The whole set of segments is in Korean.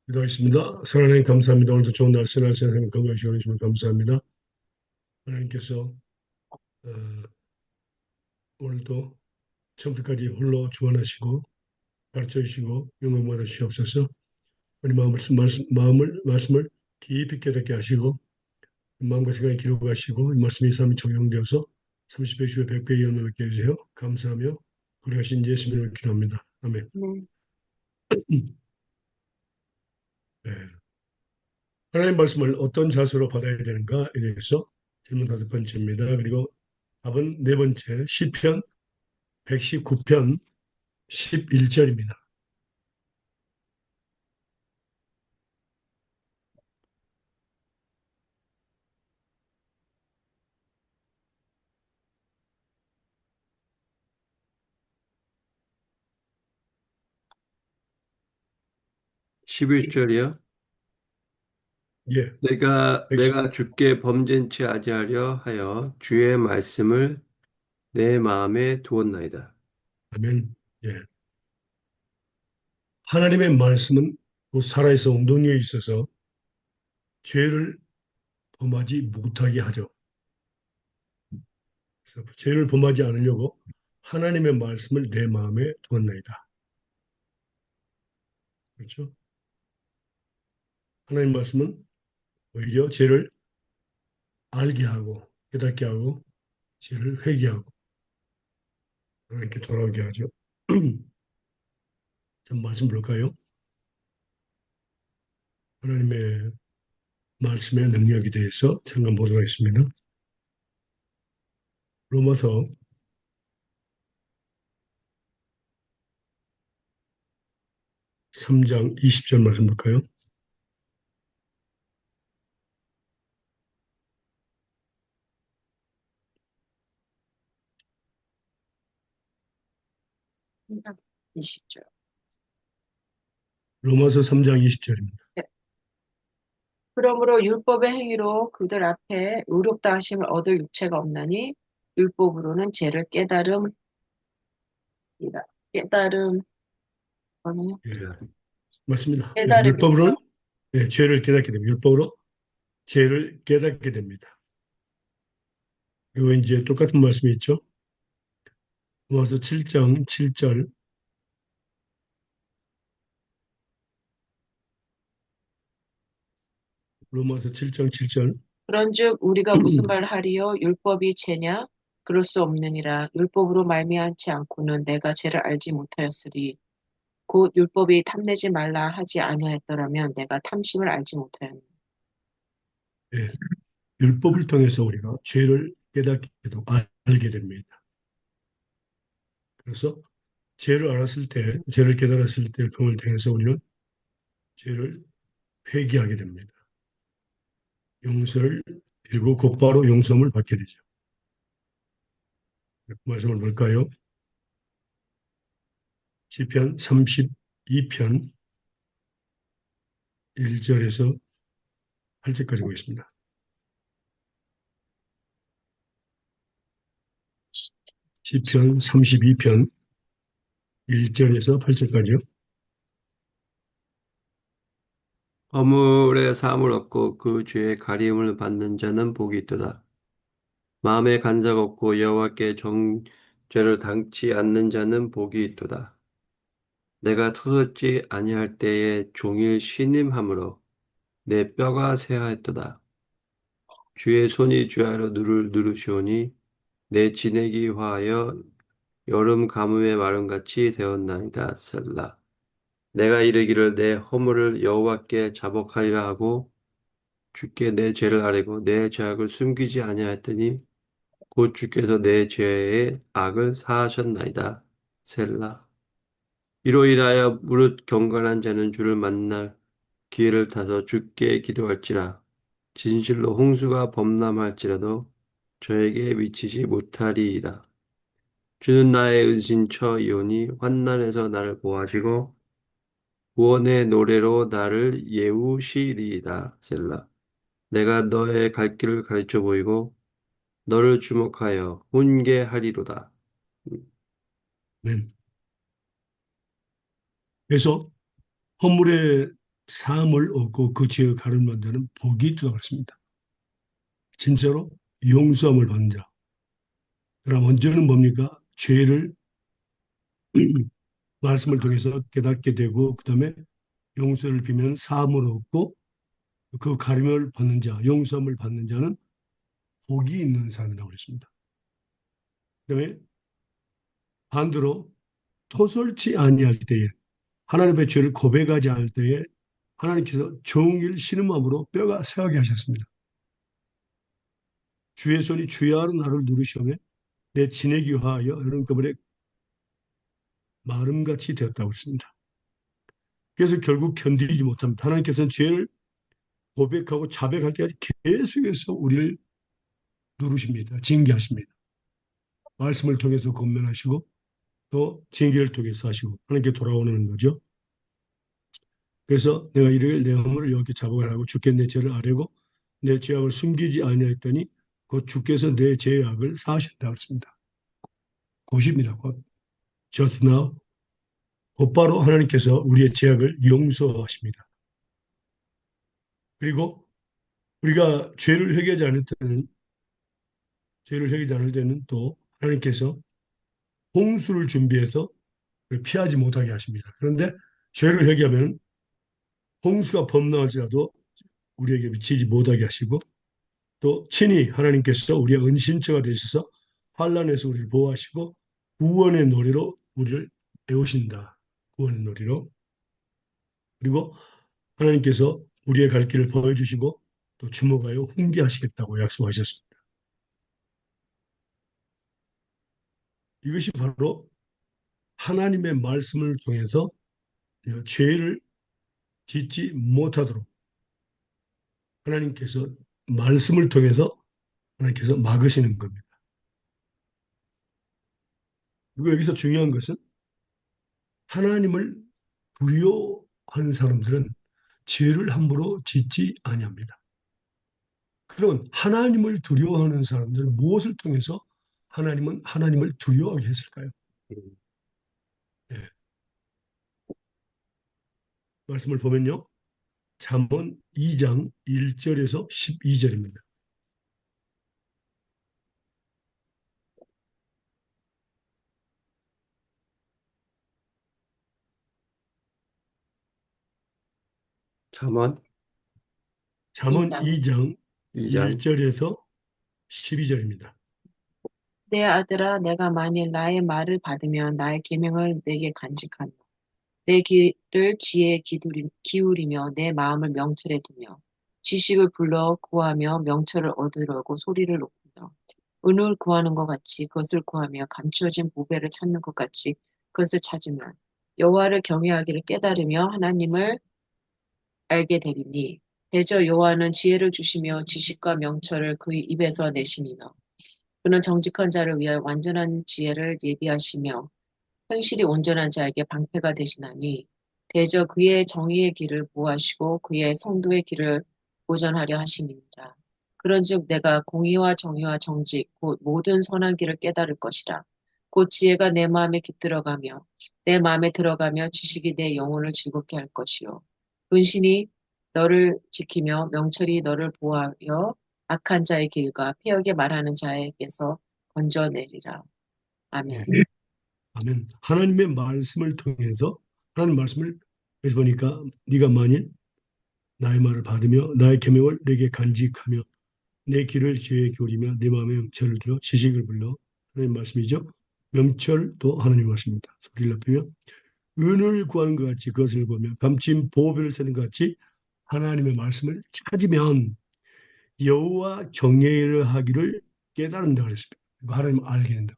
기도하겠습니다. 사랑하나님 감사합니다. 오늘도 좋은 날씨 하나님 건강하시고 주시면 감사합니다. 하나님께서 어, 오늘도 처음부터까지 홀로 주관하시고 가르쳐 주시고 영광 받아 주시옵소서. 우리 말씀을 깊이 깨닫게 하시고 마음과 생각에 기록하시고 이 말씀이 삶에 적용되어서 30배, 10배, 100배 이어나게 해주세요. 감사하며 그리하신 예수님을 기도합니다. 아멘. 네. 네. 하나님 말씀을 어떤 자세로 받아야 되는가에 대해서 질문 다섯 번째입니다. 그리고 답은 네 번째 시편 119편 11절입니다. 11절이요. 예, 백십 내가 주께 범죄치 아니하려 하여 주의 말씀을 내 마음에 두었나이다. 아멘. 예. 하나님의 말씀은 곧 살아있어 운동에 있어서 죄를 범하지 못하게 하죠. 그래서 죄를 범하지 않으려고 하나님의 말씀을 내 마음에 두었나이다. 그렇죠? 하나님 말씀은 오히려 죄를 알게 하고 깨닫게 하고 죄를 회개하고 하나님께 돌아오게 하죠. 좀 말씀 볼까요? 하나님의 말씀의 능력에 대해서 잠깐 보도록 하겠습니다. 로마서 3장 20절 말씀 볼까요? 음, 20절. 로마서 3장 20절입니다. 네. 그러므로 율법의 행위로 그들 앞에 의롭다 하심을 얻을 육체가 없나니 율법으로는 죄를 깨달음이라. 깨달음, 뭐냐? 예, 맞습니다. 예, 율법으로는 깨달음이죠. 예, 죄를 깨닫게 됩니다. 율법으로 죄를 깨닫게 됩니다. 그리고 이제 똑같은 말씀이 있죠. 로마서 7장 7절, 로마서 7장 7절, 그런즉 우리가 무슨 말을 하리요? 율법이 죄냐? 그럴 수 없느니라. 율법으로 말미암지 않고는 내가 죄를 알지 못하였으리. 곧 율법이 탐내지 말라 하지 아니하였더라면 내가 탐심을 알지 못하였느니라. 예, 율법을 통해서 우리가 죄를 깨닫게도 알게 됩니다. 그래서 죄를 알았을 때, 죄를 깨달았을 때 율법을 통해서 우리는 죄를 회개하게 됩니다. 용서를 그리고 곧바로 용서를 받게 되죠. 그 말씀을 볼까요? 시편 32편 1절에서 8절까지 보겠습니다. 시편 32편 1절에서 8절까지요. 허물의 사함을 얻고 그 죄의 가리움을 받는 자는 복이 있도다. 마음에 간사가 없고 여호와께 정죄를 당치 않는 자는 복이 있도다. 내가 토섰지 아니할 때에 종일 신임함으로 내 뼈가 쇠하였도다. 주의 손이 주야로 누를 누르시오니 내 진액이 화하여 여름 가뭄의 마름같이 되었나이다. 셀라. 내가 이르기를 내 허물을 여호와께 자복하리라 하고 주께 내 죄를 아뢰고 내 죄악을 숨기지 아니하였더니 곧 주께서 내 죄의 악을 사하셨나이다. 셀라. 이로 인하여 무릇 경건한 자는 주를 만날 기회를 타서 주께 기도할지라. 진실로 홍수가 범람할지라도 저에게 미치지 못하리이다. 주는 나의 은신처이오니 환난에서 나를 보호하시고 구원의 노래로 나를 예우시리이다. 셀라. 내가 너의 갈 길을 가르쳐 보이고 너를 주목하여 훈계하리로다. 네. 그래서 허물의 사함을 얻고 그 죄의 가름을 받는 복이 있다고 했습니다. 진짜로 용서함을 받는 자. 그럼 먼저는 뭡니까? 죄를 말씀을 통해서 깨닫게 되고 그다음에 용서를 비면 사함을 얻고 그 가름을 받는 자, 용서함을 받는 자는 복이 있는 사람이라고 그랬습니다. 그다음에 반대로 토설치 아니할 때에 하나님의 죄를 고백하지 않을 때에 하나님께서 종일 신음함으로 뼈가 새하게 하셨습니다. 주의 손이 주야로 나를 누르시오매 내 진액이 화하여 여름 그물에 마름같이 되었다고 했습니다. 그래서 결국 견디지 못합니다. 하나님께서는 죄를 고백하고 자백할 때까지 계속해서 우리를 누르십니다. 징계하십니다. 말씀을 통해서 권면하시고 또 징계를 통해서 하시고 하나님께 돌아오는 거죠. 그래서 내가 이르길 내 허물을 여기 자복을 하고 주께 내 죄를 아뢰고 내 죄악을 숨기지 아니하였더니 곧 주께서 내 죄악을 사하신다고 했습니다. 곧입니다. 곧. Just now. 곧바로 하나님께서 우리의 죄악을 용서하십니다. 그리고 우리가 죄를 회개하지 않을 때는 또 하나님께서 홍수를 준비해서 피하지 못하게 하십니다. 그런데 죄를 회개하면 홍수가 범람할지라도 우리에게 미치지 못하게 하시고 또 친히 하나님께서 우리의 은신처가 되셔서 환난에서 우리를 보호하시고 구원의 노래로 우리를 배우신다. 구원의 노래로. 그리고 하나님께서 우리의 갈 길을 보여주시고 또 주목하여 훈계하시겠다고 약속하셨습니다. 이것이 바로 하나님의 말씀을 통해서 죄를 짓지 못하도록 하나님께서 말씀을 통해서 하나님께서 막으시는 겁니다. 그리고 여기서 중요한 것은 하나님을 두려워하는 사람들은 죄를 함부로 짓지 아니합니다. 그러면 하나님을 두려워하는 사람들은 무엇을 통해서 하나님을 두려워하게 했을까요? 예, 말씀을 보면요. 잠언 2장 1절에서 12절입니다. 잠언 잠언 2장. 2장 2장 1절에서 12절입니다. 내 아들아, 내가 만일 나의 말을 받으면 나의 계명을 내게 간직하며 내 귀를 지혜에 기울이며 내 마음을 명철에 두며 지식을 불러 구하며 명철을 얻으려고 소리를 높이며 은을 구하는 것 같이 그것을 구하며 감추어진 보배를 찾는 것 같이 그것을 찾으면 여호와를 경외하기를 깨달으며 하나님을 알게 되리니 대저 여호와는 지혜를 주시며 지식과 명철을 그의 입에서 내심이며 그는 정직한 자를 위하여 완전한 지혜를 예비하시며 현실이 온전한 자에게 방패가 되시나니 대저 그의 정의의 길을 보호하시고 그의 성도의 길을 보전하려 하심이니라. 그런즉 내가 공의와 정의와 정직 곧 모든 선한 길을 깨달을 것이라. 곧 지혜가 내 마음에 깃들어가며 내 마음에 들어가며 지식이 내 영혼을 즐겁게 할 것이요. 근신이 너를 지키며 명철이 너를 보호하여 악한 자의 길과 폐역에 말하는 자에게서 건져내리라. 아멘. 예, 아멘. 하나님의 말씀을 통해서 하나님 말씀을 여기서 보니까 네가 만일 나의 말을 받으며 나의 계명을 내게 간직하며 내 길을 지혜에 기울이며 내 마음에 명철을 들어 지식을 불러 하나님 말씀이죠. 명철도 하나님 말씀입니다. 소리를 높이며 은을 구하는 것 같이 그것을 보며 감추인 보배를 찾는 것 같이 하나님의 말씀을 찾으면 여호와 경외를 하기를 깨달은다 그랬습니다. 하나님을 알게 된다.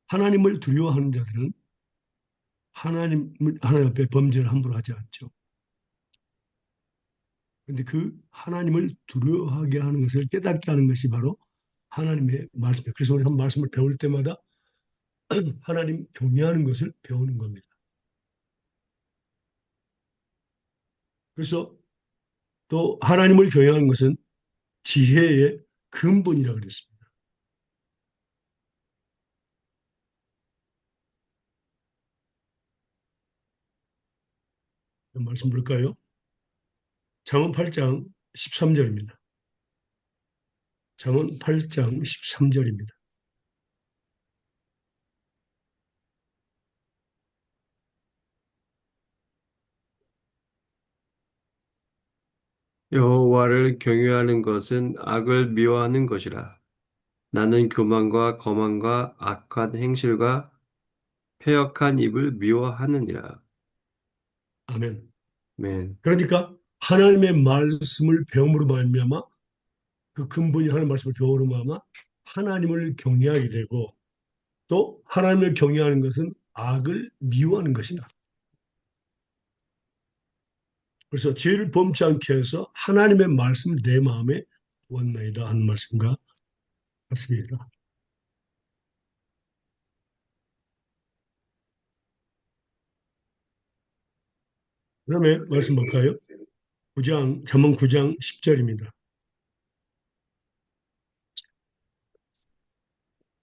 하나님을 두려워하는 자들은 하나님 앞에 범죄를 함부로 하지 않죠. 그런데 그 하나님을 두려워하게 하는 것을 깨닫게 하는 것이 바로 하나님의 말씀이에요. 그래서 우리 한 말씀을 배울 때마다 하나님 경외하는 것을 배우는 겁니다. 그래서 또 하나님을 경외하는 것은 지혜의 근본이라고 그랬습니다. 말씀 볼까요? 잠언 8장 13절입니다. 잠언 8장 13절입니다. 여호와를 경외하는 것은 악을 미워하는 것이라. 나는 교만과 거만과 악한 행실과 패역한 입을 미워하느니라. 아멘. 아멘. 그러니까 하나님의 말씀을 배움으로 말미암아 그 근본이 하나님의 말씀을 배움으로 말미암아 하나님을 경외하게 되고 또 하나님을 경외하는 것은 악을 미워하는 것이다. 그래서 죄를 범치 않게 해서 하나님의 말씀을 내 마음에 두었나이다 하는 말씀과 같습니다. 그다음에 말씀 볼까요? 잠언 9장 10절입니다.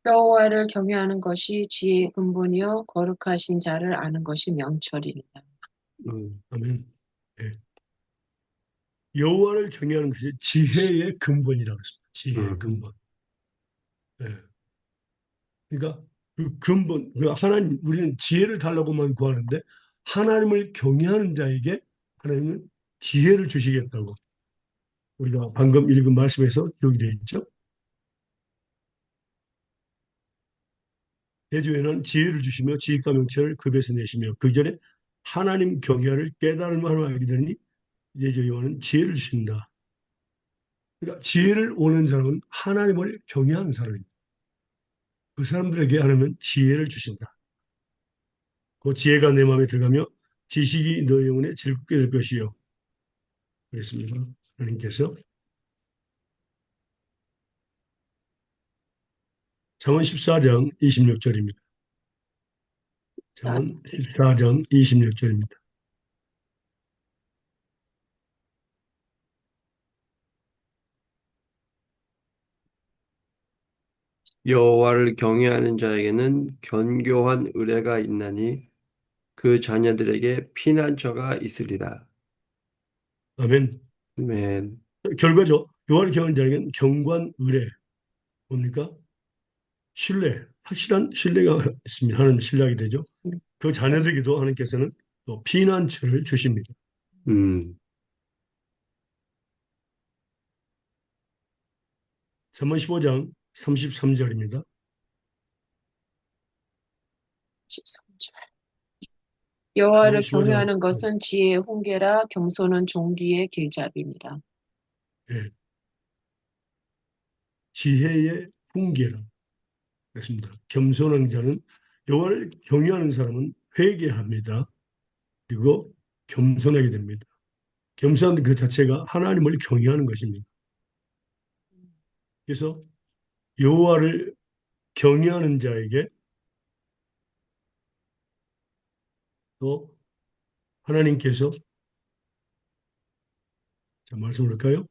여호와를 경외하는 것이 지혜의 근본이요 거룩하신 자를 아는 것이 명철이니라. 아멘. 네. 여호와를 경외하는 것이 지혜의 근본이라고 했습니다. 지혜의 음, 근본. 네. 그러니까 그 근본, 그 하나님, 우리는 지혜를 달라고만 구하는데 하나님을 경외하는 자에게 하나님은 지혜를 주시겠다고 우리가 방금 읽은 말씀에서 기록이 되어 있죠. 대주에는 지혜를 주시며 지식과 명철을 급에서 내시며 그 전에 하나님 경외를 깨달음을 알게 되니 내주 요한은 지혜를 주신다. 그러니까 지혜를 오는 사람은 하나님을 경외하는 사람입니다. 그 사람들에게 하나님은 지혜를 주신다. 그 지혜가 내 마음에 들어가며 지식이 너의 영혼에 즐겁게 될 것이요. 그랬습니다. 하나님께서 잠언 14장 26절입니다. 잠언 14장 26절입니다. 여호와를 경외하는 자에게는 견고한 의뢰가 있나니 그 자녀들에게 피난처가 있으리라. 아멘. 아멘. 결과죠. 여호와를 경외하는 자에게는 경관 의뢰. 뭡니까? 신뢰. 확실한 신뢰가 있습니다. 하나님 신뢰하게 되죠. 그 자녀들에게도 하나님께서는 또 피난처를 주십니다. 음, 잠언 15장 33절입니다. 13절. 잠언 여호와를 15장 경외하는 것은 지혜의 훈계라 겸손은 종기의 길잡이니라. 예, 지혜의 훈계라 그랬습니다. 겸손한 자는 여호와를 경외하는 사람은 회개합니다. 그리고 겸손하게 됩니다. 겸손한 그 자체가 하나님을 경외하는 것입니다. 그래서 여호와를 경외하는 자에게 또 하나님께서 자 말씀을 볼까요?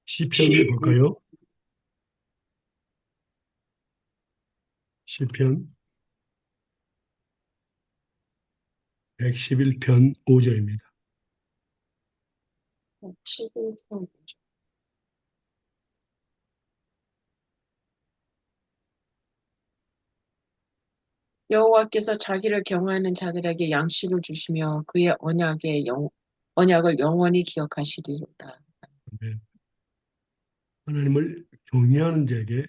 시편 볼까요? 시편 111편 5절입니다. 11편. 여호와께서 자기를 경외하는 자들에게 양식을 주시며 그의 언약을 영원히 기억하시리로다. 하나님을 경외하는 자에게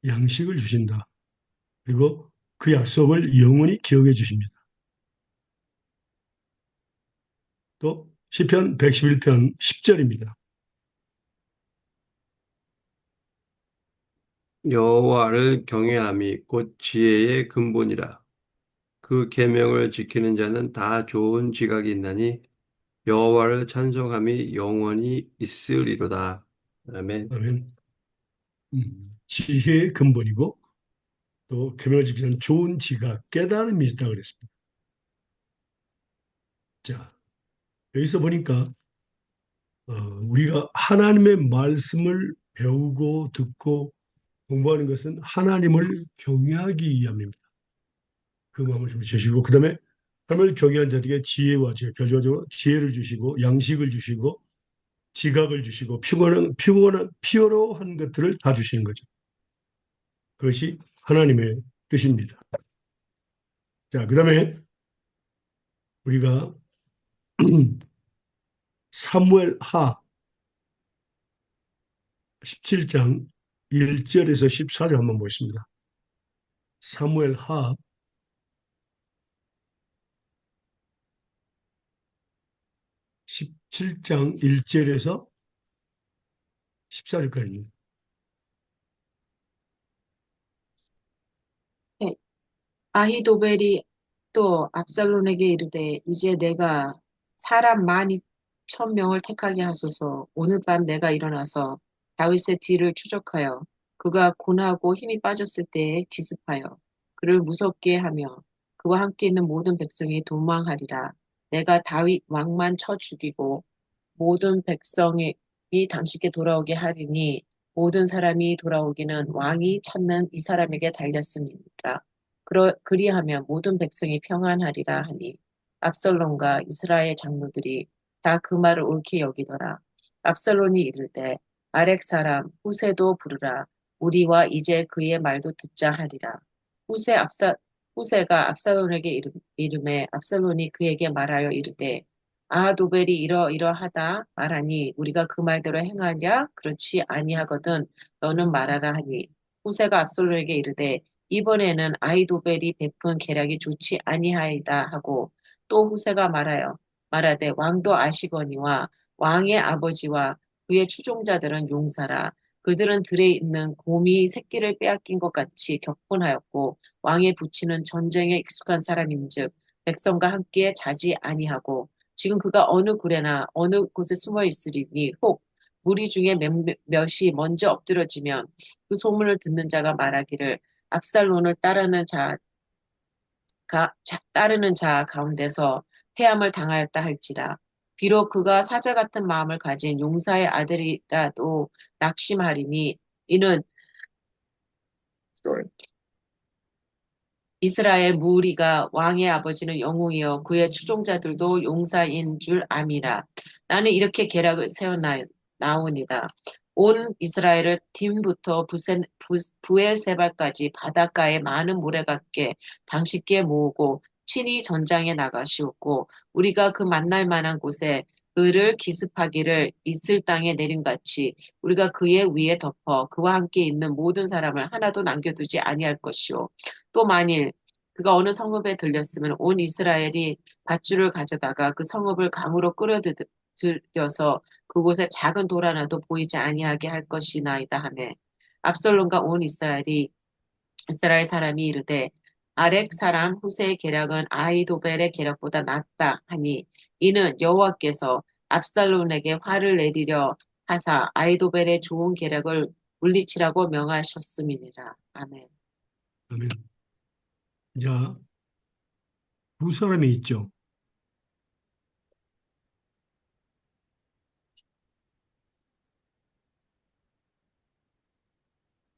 양식을 주신다. 그리고 그 약속을 영원히 기억해 주십니다. 또 시편 111편 10절입니다. 여호와를 경외함이 곧 지혜의 근본이라. 그 계명을 지키는 자는 다 좋은 지각이 있나니 여호와를 찬송함이 영원히 있으리로다. 아멘. 아멘. 지혜의 근본이고 또 계명을 지키는 좋은 지각, 깨달음이 있다고 그랬습니다. 자, 여기서 보니까 우리가 하나님의 말씀을 배우고 듣고 공부하는 것은 하나님을 경외하기 위함입니다. 그 마음을 좀 주시고 그다음에 하나님을 경외한 자들에게 지혜와 결과적으로 지혜를 주시고 양식을 주시고 지각을 주시고 피로한 것들을 다 주시는 거죠. 그것이 하나님의 뜻입니다. 자, 그다음에 우리가 사무엘 하 17장 1절에서 14절 한번 보겠습니다. 사무엘 하 17장 1절에서 14절까지입니다. 네. 아히도벨이 또 압살론에게 이르되 이제 내가 사람 12,000명을 택하게 하소서. 오늘 밤 내가 일어나서 다윗의 뒤를 추적하여 그가 곤하고 힘이 빠졌을 때에 기습하여 그를 무섭게 하며 그와 함께 있는 모든 백성이 도망하리라. 내가 다윗 왕만 쳐 죽이고 모든 백성이 당신께 돌아오게 하리니 모든 사람이 돌아오기는 왕이 찾는 이 사람에게 달렸음이니라. 그리하면 모든 백성이 평안하리라 하니 압살롬과 이스라엘 장로들이 다 그 말을 옳게 여기더라. 압살롬이 이르되 아렉 사람 후세도 부르라. 우리와 이제 그의 말도 듣자 하리라. 후세가 압살롬에게 이름에 압살롬이 그에게 말하여 이르되 아도벨이 이러이러하다 말하니 우리가 그 말대로 행하랴 그렇지 아니하거든 너는 말하라 하니 후세가 압살롬에게 이르되 이번에는 아히도벨이 베푼 계략이 좋지 아니하이다 하고 또 후세가 말하되 왕도 아시거니와 왕의 아버지와 그의 추종자들은 용사라 그들은 들에 있는 곰이 새끼를 빼앗긴 것 같이 격분하였고 왕의 부치는 전쟁에 익숙한 사람인즉 백성과 함께 자지 아니하고 지금 그가 어느 굴에나 어느 곳에 숨어 있으리니 혹 무리 중에 몇이 먼저 엎드러지면 그 소문을 듣는 자가 말하기를 압살론을 따르는 자 가운데서 패함을 당하였다 할지라. 비록 그가 사자 같은 마음을 가진 용사의 아들이라도 낙심하리니 이는 이스라엘 무리가 왕의 아버지는 영웅이요 그의 추종자들도 용사인 줄 암이라. 나는 이렇게 계략을 세워나오니다. 온 이스라엘을 딘부터 부엘세바까지 바닷가에 많은 모래같게 당신께 모으고 친히 전장에 나가시었고 우리가 그 만날 만한 곳에 그를 기습하기를 있을 땅에 내림같이 우리가 그의 위에 덮어 그와 함께 있는 모든 사람을 하나도 남겨두지 아니할 것이요 또 만일 그가 어느 성읍에 들렸으면 온 이스라엘이 밧줄을 가져다가 그 성읍을 강으로 끌어들여서 그곳에 작은 돌 하나도 보이지 아니하게 할 것이나이다 하매 압살롬과 온 이스라엘 사람이 이르되 아렉 사람 후세의 계략은 아히도벨의 계략보다 낫다 하니 이는 여호와께서 압살롬에게 화를 내리려 하사 아히도벨의 좋은 계략을 물리치라고 명하셨음이니라. 아멘. 아멘. 자, 두 사람이 있죠.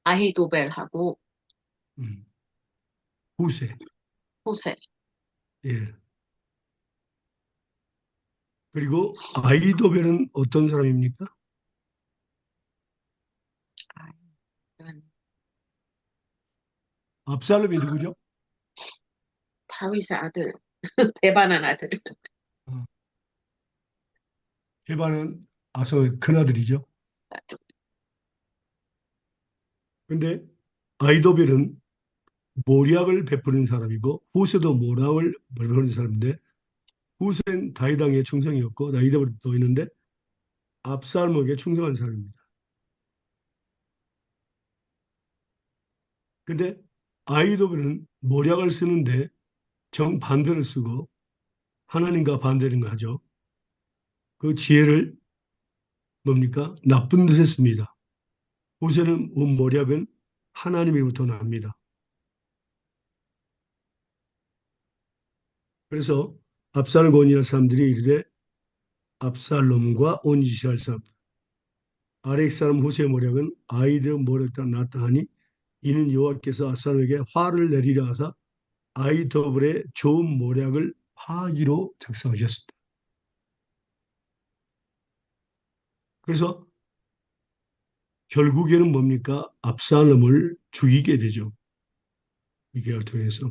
아히도벨하고 음, 후세. 후세. 예. 그리고 아이도벨은 어떤 사람입니까? 아, 이건 압살롬이 누구죠? 다윗의 아들, 대반한 아들. 어, 게바는 아서의 큰아들이죠. 근데 아이도벨은 모략을 베푸는 사람이고 후세도 모략을 베푸는 사람인데 후세는 다윗왕의 충성이었고 아이도벨도 있는데 압살롬에게 충성한 사람입니다. 근데 아이도벨은 모략을 쓰는데 정반대를 쓰고 하나님과 반대를 하죠. 그 지혜를 뭡니까? 나쁜 듯 했습니다. 우선은 모략은 하나님으로부터 납니다. 그래서 압살을 권유할 사람들이 이르되 압살롬과 온짓을 할 사람 아렉 사람 후세 모략은 아이들 모략다 낫다 하니 이는 여호와께서 압살롬에게 화를 내리려 하사 아이도벨의 좋은 모략을 파하기로 작성하셨습니다. 그래서 결국에는 뭡니까? 압살롬을 죽이게 되죠. 이 계를 통해서.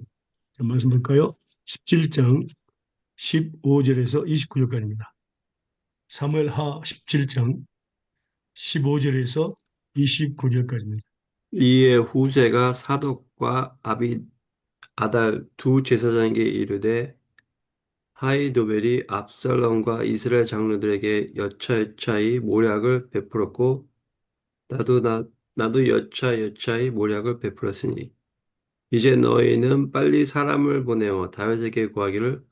자, 말씀 볼까요? 17장 15절에서 29절까지입니다. 사무엘하 17장 15절에서 29절까지입니다. 이에 후세가 사독과 아달 두 제사장에게 이르되 하이도벨이 압살롬과 이스라엘 장로들에게 여차여차히 모략을 베풀었고 나도 여차여차히 모략을 베풀었으니 이제 너희는 빨리 사람을 보내어 다윗에게 구하기를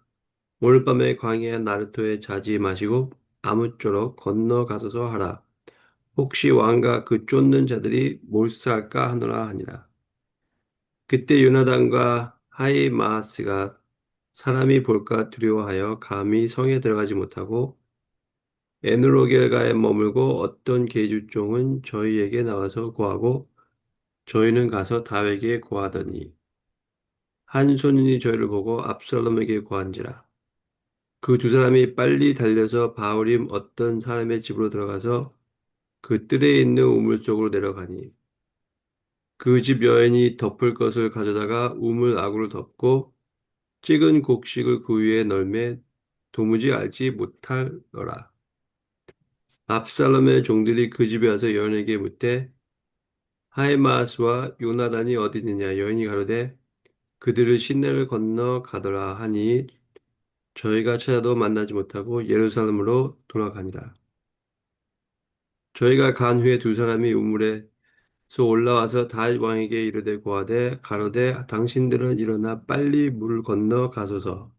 오늘 밤에 광야 나루토에 자지 마시고 아무쪼록 건너가소서 하라. 혹시 왕과 그 쫓는 자들이 몰살까 하노라 하니라. 그때 요나단과 하이마아스가 사람이 볼까 두려워하여 감히 성에 들어가지 못하고 에누로겔가에 머물고 어떤 계주종은 저희에게 나와서 구하고 저희는 가서 다윗에게 구하더니 한 소년이 저희를 보고 압살롬에게 구한지라. 그 두 사람이 빨리 달려서 바울임 어떤 사람의 집으로 들어가서 그 뜰에 있는 우물 속으로 내려가니 그 집 여인이 덮을 것을 가져다가 우물 아구를 덮고 찍은 곡식을 그 위에 널매 도무지 알지 못하더라. 압살롬의 종들이 그 집에 와서 여인에게 묻되 하이마스와 요나단이 어디 있느냐 여인이 가로되 그들을 시내를 건너 가더라 하니 저희가 찾아도 만나지 못하고 예루살렘으로 돌아가니라. 저희가 간 후에 두 사람이 우물에서 올라와서 다윗 왕에게 이르되 고하되 가로되 당신들은 일어나 빨리 물을 건너 가소서.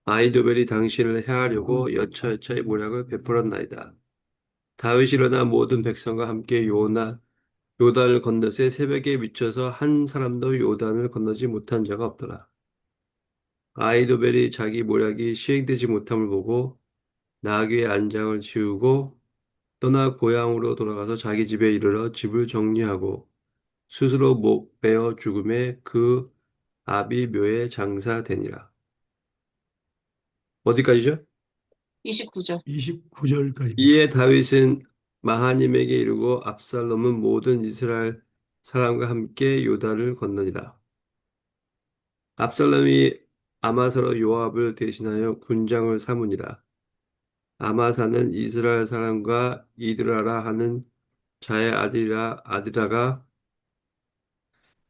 아이도벨이 당신을 해하려고 여차여차히 모략을 베풀었나이다. 다윗이 일어나 모든 백성과 함께 요단을 건너세 새벽에 미쳐서 한 사람도 요단을 건너지 못한 자가 없더라. 아이도벨이 자기 모략이 시행되지 못함을 보고 나귀의 안장을 치우고 떠나 고향으로 돌아가서 자기 집에 이르러 집을 정리하고 스스로 목 베어 죽음에 그 아비 묘에 장사되니라. 어디까지죠? 29절. 29절까지입니다. 이에 다윗은 마하님에게 이르고 압살롬은 모든 이스라엘 사람과 함께 요단을 건너니라. 압살롬이 아마사로 요압을 대신하여 군장을 삼으니라. 아마사는 이스라엘 사람과 이드라라 하는 자의 아들이라가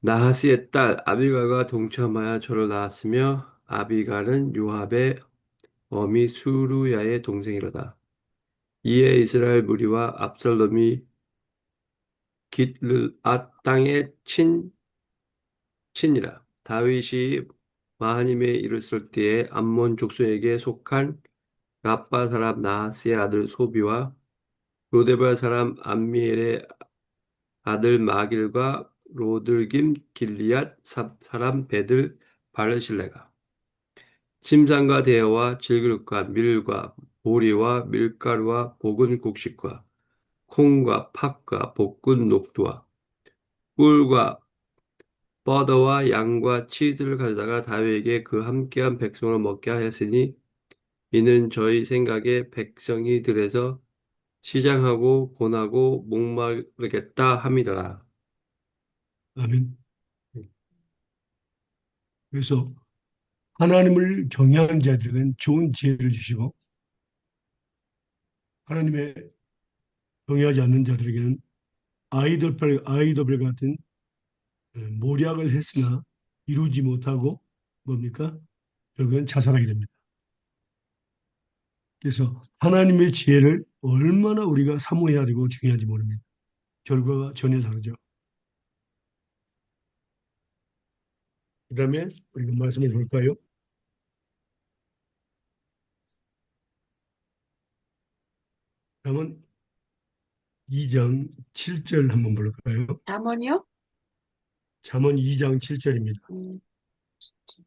나하스의 딸 아비갈과 동참하여 저를 낳았으며 아비갈은 요압의 어미 수루야의 동생이로다. 이에 이스라엘 무리와 압살롬이 깃르앗 땅에 친이라. 다윗이 마하님에 이르렀을 때에 암몬 족속에게 속한 라빠 사람 나하스의 아들 소비와 로데발 사람 암미엘의 아들 마길과 로들김 길리앗 사람 베들 바르실레가 침상과 대여와 질그릇과 밀과 보리와 밀가루와 볶은 곡식과 콩과 팥과 볶은 녹두와 꿀과 버더와 양과 치즈를 가져다가 다윗에게 그 함께한 백성을 먹게 하였으니 이는 저희 생각에 백성이 들에서 시장하고 고나고 목마르겠다 함이더라. 아멘. 그래서 하나님을 경외하는 자들에게는 좋은 지혜를 주시고 하나님의 경외하지 않는 자들에게는 아이돌 같은 모략을 했으나 이루지 못하고 뭡니까? 결국엔 자살하게 됩니다. 그래서 하나님의 지혜를 얼마나 우리가 사모해야 되고 중요한지 모릅니다. 결과가 전혀 다르죠. 그다음에 우리가 말씀을 볼까요? 다음은 2장 7절 한번 볼까요? 잠언이요? 잠언 2장 7절입니다. 진짜.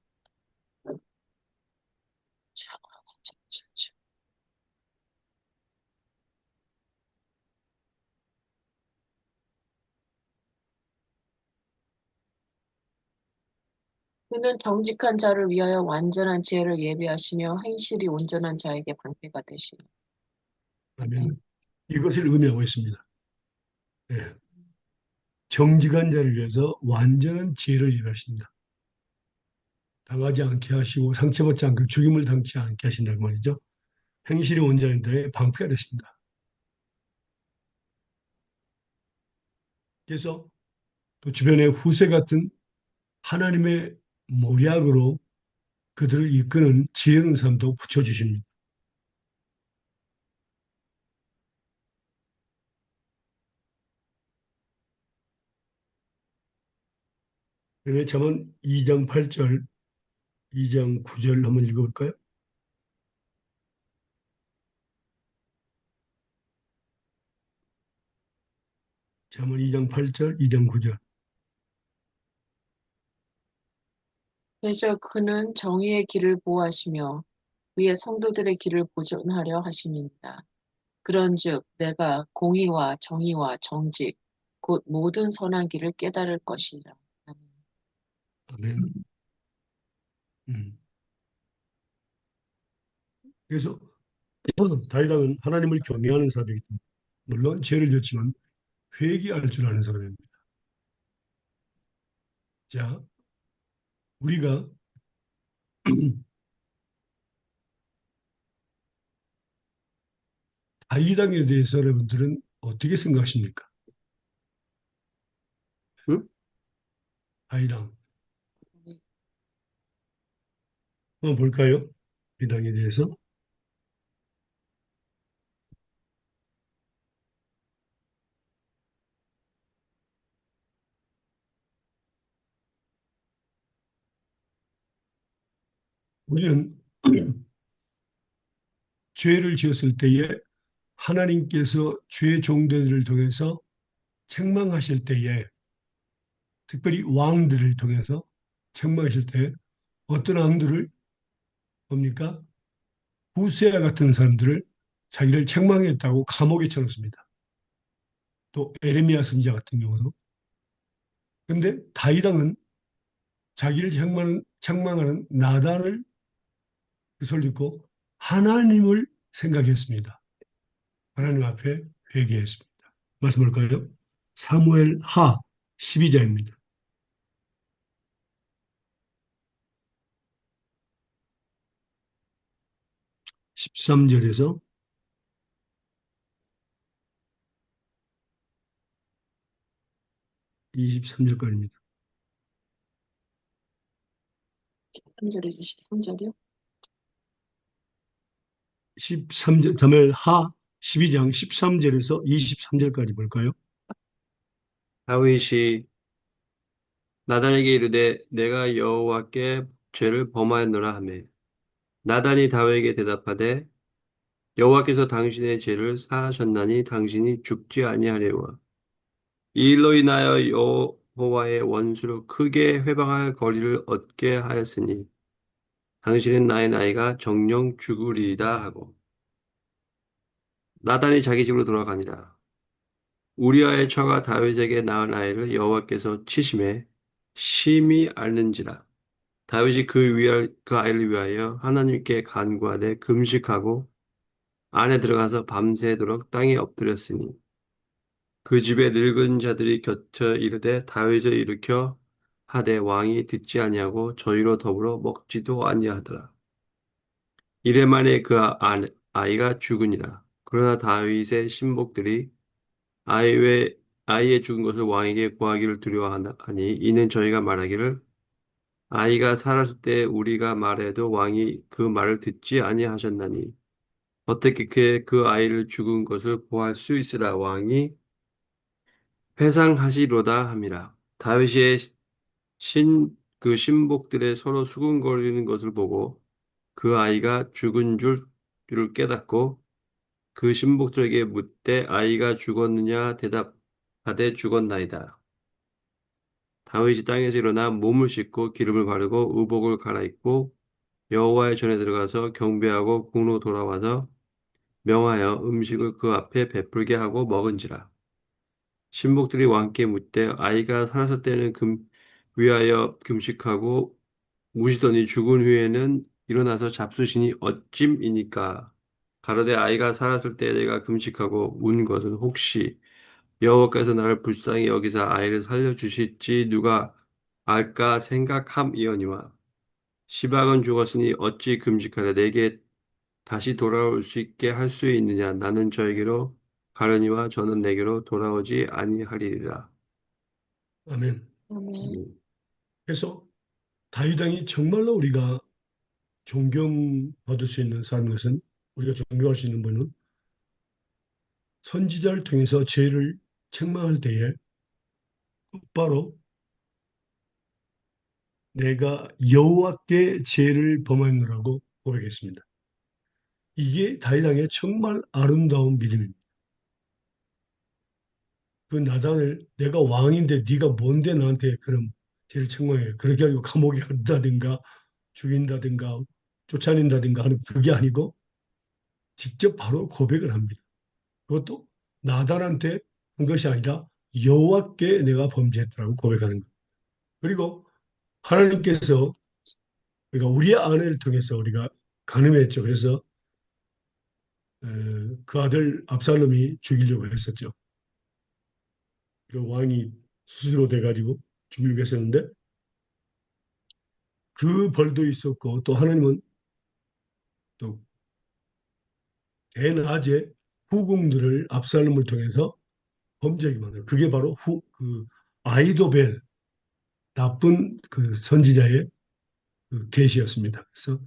잠언 4장. 그는 정직한 자를 위하여 완전한 지혜를 예비하시며 행실이 온전한 자에게 방패가 되시니. 아멘. 이것을 의미하고 있습니다. 예. 정직한 자를 위해서 완전한 지혜를 일하신다. 당하지 않게 하시고 상처받지 않게 죽임을 당치 않게 하신다는 말이죠. 행실이 온전한데 방패가 되신다. 그래서 또 주변에 후세 같은 하나님의 모략으로 그들을 이끄는 지혜로운 사람도 붙여주십니다. 그다음에 잠언 2장 8절, 2장 9절 한번 읽어볼까요? 잠언 2장 8절, 2장 9절. 그래서 그는 정의의 길을 보호하시며 그의 성도들의 길을 보존하려 하심이니라. 그런즉 내가 공의와 정의와 정직 곧 모든 선한 길을 깨달을 것이라. 아멘. 아멘. 음. 그래서 다윗은 하나님을 경외하는 사람이기 때문에 물론 죄를 졌지만 회개할 줄 아는 사람입니다. 자, 우리가 다윗왕에 대해서 여러분들은 어떻게 생각하십니까? 응? 다윗왕 한번 볼까요? 다윗왕에 대해서 우리는 죄를 지었을 때에 하나님께서 죄 종들을 통해서 책망하실 때에 특별히 왕들을 통해서 책망하실 때 어떤 왕들을 봅니까? 후세아 같은 사람들을 자기를 책망했다고 감옥에 쳐넣습니다. 또 에레미야 선지자 같은 경우도. 근데 다윗왕은 자기를 책망하는 나단을 솔직고 하나님을 생각했습니다. 하나님 앞에 회개했습니다. 말씀 볼까요? 사무엘 하 12장입니다. 13절에서 23절까지입니다. 3절에서 13절이요? 13절, 사무엘 하 12장 13절에서 23절까지 볼까요? 다윗이 나단에게 이르되 내가 여호와께 죄를 범하였노라 하매 나단이 다윗에게 대답하되 여호와께서 당신의 죄를 사하셨나니 당신이 죽지 아니하려와 이 일로 인하여 여호와의 원수로 크게 회방할 거리를 얻게 하였으니 당신은 나의 나이가 정령 죽으리이다 하고 나단이 자기 집으로 돌아가니라. 우리아의 처가 다윗에게 낳은 아이를 여호와께서 치심에 심히 앓는지라. 다윗이 그 아이를 위하여 하나님께 간구하되 금식하고 안에 들어가서 밤새도록 땅에 엎드렸으니 그 집에 늙은 자들이 곁에 이르되 다윗을 일으켜 하되 왕이 듣지 아니하고 저희로 더불어 먹지도 아니하더라. 이래 만에 아이가 죽으니라. 그러나 다윗의 신복들이 아이의, 아이의 죽은 것을 왕에게 구하기를 두려워하니 이는 저희가 말하기를 아이가 살았을 때 우리가 말해도 왕이 그 말을 듣지 아니하셨나니 어떻게 그 아이를 죽은 것을 보할 수 있으라 왕이 회상하시로다 함이라. 다윗의 그 신복들의 서로 수군거리는 것을 보고 그 아이가 죽은 줄을 깨닫고 그 신복들에게 묻되 아이가 죽었느냐 대답하되 죽었나이다. 다윗이 땅에서 일어나 몸을 씻고 기름을 바르고 의복을 갈아입고 여호와의 전에 들어가서 경배하고 궁으로 돌아와서 명하여 음식을 그 앞에 베풀게 하고 먹은지라. 신복들이 왕께 묻되 아이가 살았을 때는 위하여 금식하고 우시더니 죽은 후에는 일어나서 잡수시니 어찜이니까. 가로되 아이가 살았을 때 내가 금식하고 운 것은 혹시 여호와께서 나를 불쌍히 여기사 아이를 살려주실지 누가 알까 생각함이거니와 시박은 죽었으니 어찌 금식하려 내게 다시 돌아올 수 있게 할 수 있느냐 나는 저에게로 가려니와 저는 내게로 돌아오지 아니하리라. 아멘. 아멘. 음, 그래서 다윗 왕이 정말로 우리가 존경받을 수 있는 사람인 것은, 우리가 존경할 수 있는 분은 선지자를 통해서 죄를 책망할 때에 곧바로 내가 여호와께 죄를 범하노라고 고백했습니다. 이게 다윗 왕의 정말 아름다운 믿음입니다. 그 나단을, 내가 왕인데 네가 뭔데 나한테 그럼 죄를 책망해, 그렇게 하고 감옥에 간다든가 죽인다든가 쫓아낸다든가 하는, 그게 아니고 직접 바로 고백을 합니다. 그것도 나단한테 한 것이 아니라 여호와께 내가 범죄했다고 고백하는 것. 그리고 하나님께서, 그러니까 우리의 아내를 통해서 우리가 간음했죠. 그래서 그 아들 압살롬이 죽이려고 했었죠. 그 왕이 스스로 돼가지고 죽이려고 했었는데 그 벌도 있었고, 또 하나님은 또 대낮에 후궁들을 압살롬을 통해서 범죄하게 만들어요. 그게 바로 그 아이도벨, 나쁜 그 선지자의 그 계시였습니다. 그래서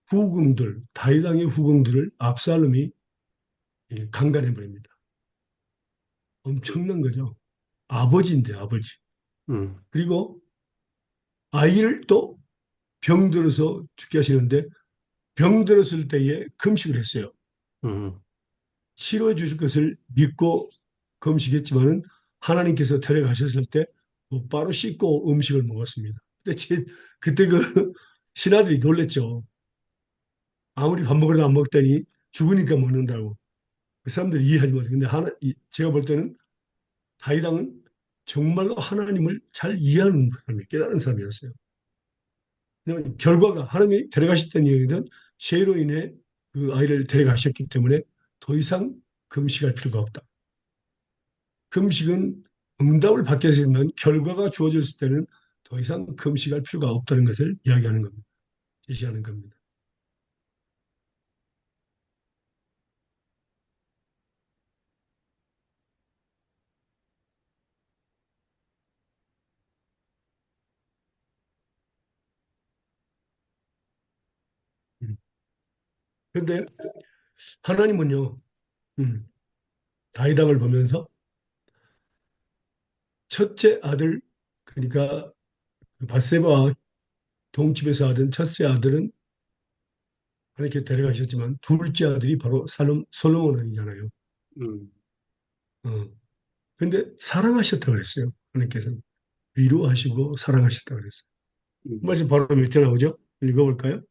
후궁들, 다윗 왕의 후궁들을 압살롬이 강간해 버립니다. 엄청난 거죠. 아버지인데 아버지. 음, 그리고 아이를 또 병들어서 죽게 하시는데, 병들었을 때에 금식을 했어요. 음, 치료해 주실 것을 믿고 금식했지만은 하나님께서 데려가셨을 때 곧바로 씻고 음식을 먹었습니다. 그때 그 신하들이 놀랬죠. 아무리 밥 먹으려도 안 먹더니 죽으니까 먹는다고. 그 사람들이 이해하지 못해요. 근데 제가 볼 때는 다윗 왕은 정말로 하나님을 잘 이해하는 사람이, 깨달은 사람이었어요. 왜냐하면 결과가, 하나님이 데려가셨다는 얘기는 죄로 인해 그 아이를 데려가셨기 때문에 더 이상 금식할 필요가 없다. 금식은 응답을 받게 되면 결과가 주어졌을 때는 더 이상 금식할 필요가 없다는 것을 이야기하는 겁니다. 제시하는 겁니다. 그런데 하나님은요, 음, 다윗 왕을 보면서 첫째 아들, 그러니까 그 밧세바와 동집에서 얻은 첫째 아들은 하나님께 데려가셨지만 둘째 아들이 바로 솔로몬 왕이잖아요. 음, 어. 근데 사랑하셨다고 그랬어요. 하나님께서는 위로하시고 사랑하셨다고 그랬어요. 그 음. 말씀 바로 밑에 나오죠? 읽어볼까요?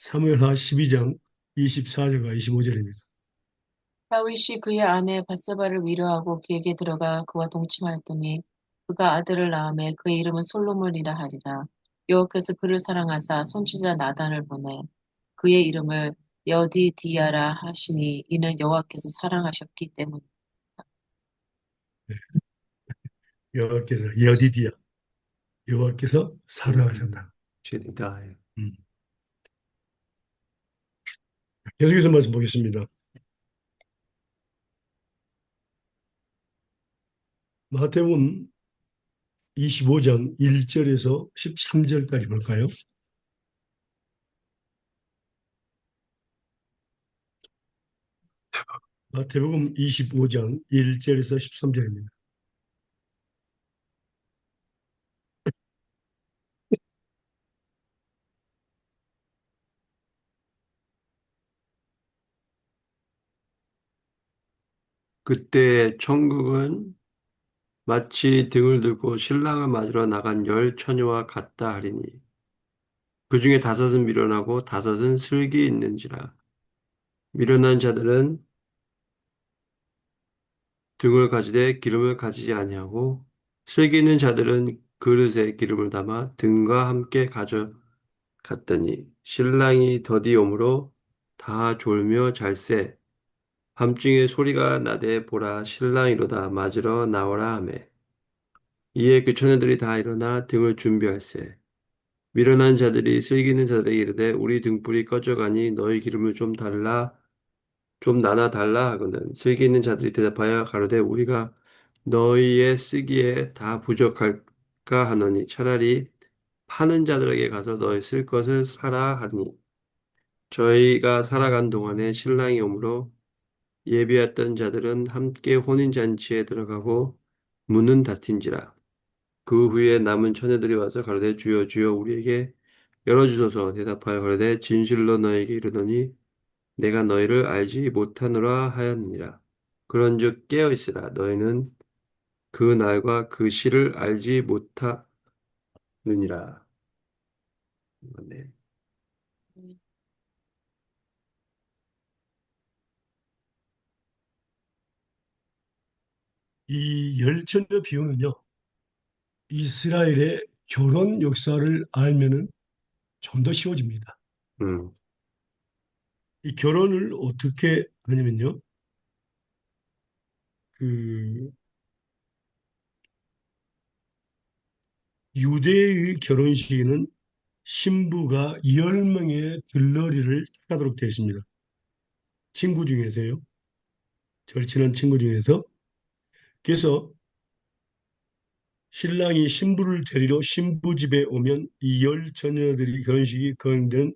사무엘하 12장 24절과 25절입니다. 다윗이 그의 아내 바세바를 위로하고 그에게 들어가 그와 동침하였더니 그가 아들을 낳음에 그의 이름은 솔로몬이라 하리라. 여호와께서 그를 사랑하사 선지자 나단을 보내 그의 이름을 여디디아라 하시니 이는 여호와께서 사랑하셨기 때문이다. 여호와께서, 여디디야, 여호와께서 사랑하셨다. 진짜. 음. 계속해서 말씀 보겠습니다. 마태복음 25장 1절에서 13절까지 볼까요? 마태복음 25장 1절에서 13절입니다. 그때 천국은 마치 등을 들고 신랑을 맞으러 나간 열 처녀와 같다 하리니 그 중에 다섯은 미련하고 다섯은 슬기 있는지라. 미련한 자들은 등을 가지되 기름을 가지지 아니하고 슬기 있는 자들은 그릇에 기름을 담아 등과 함께 가져갔더니 신랑이 더디 오므로 다 졸며 잘세. 밤중에 소리가 나되 보라 신랑이로다 맞으러 나오라 하매 이에 그 처녀들이 다 일어나 등을 준비할세. 미련한 자들이 슬기 있는 자들에게 이르되 우리 등불이 꺼져가니 너희 기름을 좀 나눠 달라 하거든. 슬기 있는 자들이 대답하여 가로되 우리가 너희의 쓰기에 다 부족할까 하노니 차라리 파는 자들에게 가서 너희 쓸 것을 사라 하니 저희가 살아간 동안에 신랑이 오므로 예비했던 자들은 함께 혼인잔치에 들어가고 문은 닫힌지라. 그 후에 남은 처녀들이 와서 가로되 주여 주여 우리에게 열어주소서. 대답하여 가로되 진실로 너에게 이르노니 내가 너희를 알지 못하노라 하였느니라. 그런즉 깨어 있으라. 너희는 그 날과 그 시를 알지 못하느니라. 네. 이 열처녀 비유는요, 이스라엘의 결혼 역사를 알면은 좀 더 쉬워집니다. 음, 이 결혼을 어떻게 하냐면요, 그 유대의 결혼식에는 신부가 10명의 들러리를 택하도록 되어 있습니다. 친구 중에서요, 절친한 친구 중에서. 그래서 신랑이 신부를 데리러 신부 집에 오면 이 열 처녀들이 결혼식이 거행되는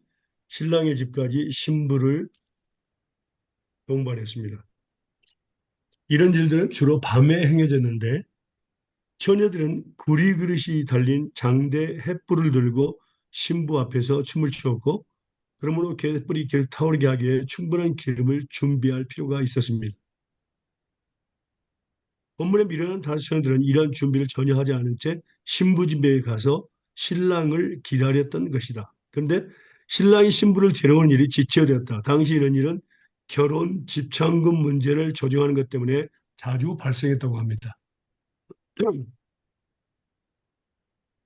신랑의 집까지 신부를 동반했습니다. 이런 일들은 주로 밤에 행해졌는데 처녀들은 구리 그릇이 달린 장대 횃불을 들고 신부 앞에서 춤을 추었고 그러므로 횃불이 계속 타오르게 하기에 충분한 기름을 준비할 필요가 있었습니다. 본문에 미련한 다섯 처녀들은 이러한 준비를 전혀 하지 않은 채 신부 집에 가서 신랑을 기다렸던 것이다. 그런데 신랑이 신부를 데려오는 일이 지체되었다. 당시 이런 일은 결혼 집착금 문제를 조정하는 것 때문에 자주 발생했다고 합니다.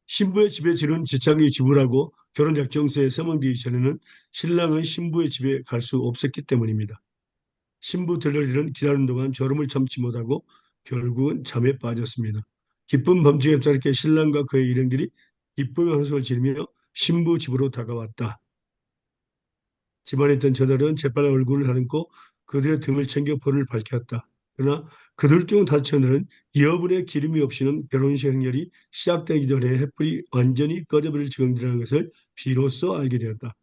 신부의 집에 지른 지참이 지불하고 결혼 약정서에 서명되기 전에는 신랑은 신부의 집에 갈 수 없었기 때문입니다. 신부 들러리는 기다리는 동안 졸음을 참지 못하고 결국은 잠에 빠졌습니다. 기쁜 밤중에 갑자기 신랑과 그의 일행들이 기쁨의 환성을 지르며 신부 집으로 다가왔다. 집안에 있던 저들은 재빨리 얼굴을 다듬고 그들의 등을 챙겨 불을 밝혔다. 그러나 그들 중 다처녀들은 여분의 기름이 없이는 결혼식 행렬이 시작되기 전에 햇불이 완전히 꺼져버릴 지경이라는 것을 비로소 알게 되었다.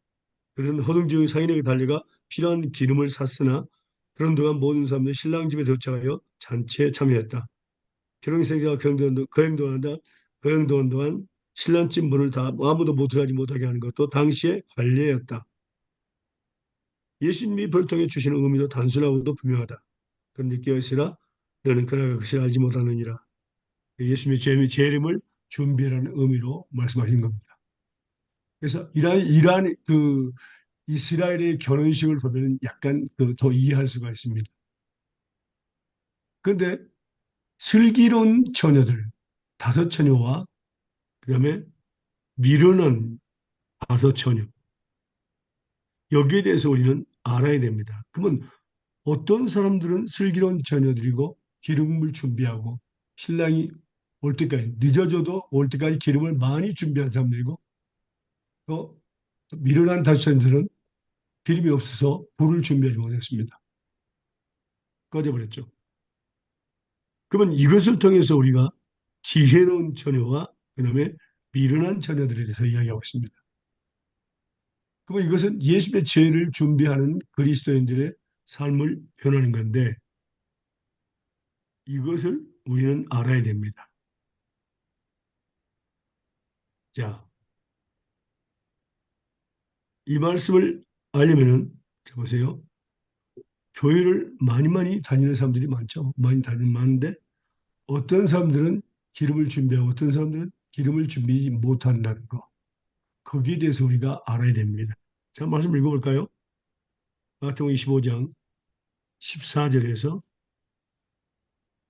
그들은 허둥지둥 상인에게 달려가 필요한 기름을 샀으나 그런 동안 모든 사람들이 신랑 집에 도착하여 잔치에 참여했다. 결혼식장가 거행동안 동안 신랑 집 문을 다 아무도 못 들어가지 못하게 하는 것도 당시의 관례였다. 예수님이 벌통에 주시는 의미도 단순하고도 분명하다. 그런데 깨어있으라 너는 그날의 것을 알지 못하느니라. 예수님의 재림을 준비하라는 의미로 말씀하신 겁니다. 그래서 이러한 그 이스라엘의 결혼식을 보면 약간 더 이해할 수가 있습니다. 그런데 슬기로운 처녀들 다섯 처녀와 그다음에 미련한 다섯 처녀 여기에 대해서 우리는 알아야 됩니다. 그러면 어떤 사람들은 슬기로운 처녀들이고 기름을 준비하고 신랑이 올 때까지 늦어져도 올 때까지 기름을 많이 준비한 사람들이고 또 미련한 다섯 처녀들은 기름이 없어서 불을 준비하지 못했습니다. 꺼져버렸죠. 그러면 이것을 통해서 우리가 지혜로운 처녀와 그다음에 미련한 처녀들에 대해서 이야기하고 있습니다. 그러면 이것은 예수의 죄를 준비하는 그리스도인들의 삶을 표현하는 건데 이것을 우리는 알아야 됩니다. 자, 이 말씀을 알려면은 자 보세요. 교회를 많이 다니는 사람들이 많죠. 많은데 어떤 사람들은 기름을 준비하고 어떤 사람들은 기름을 준비하지 못한다는 거. 거기에 대해서 우리가 알아야 됩니다. 자, 말씀 읽어볼까요? 마태복음 25장 14절에서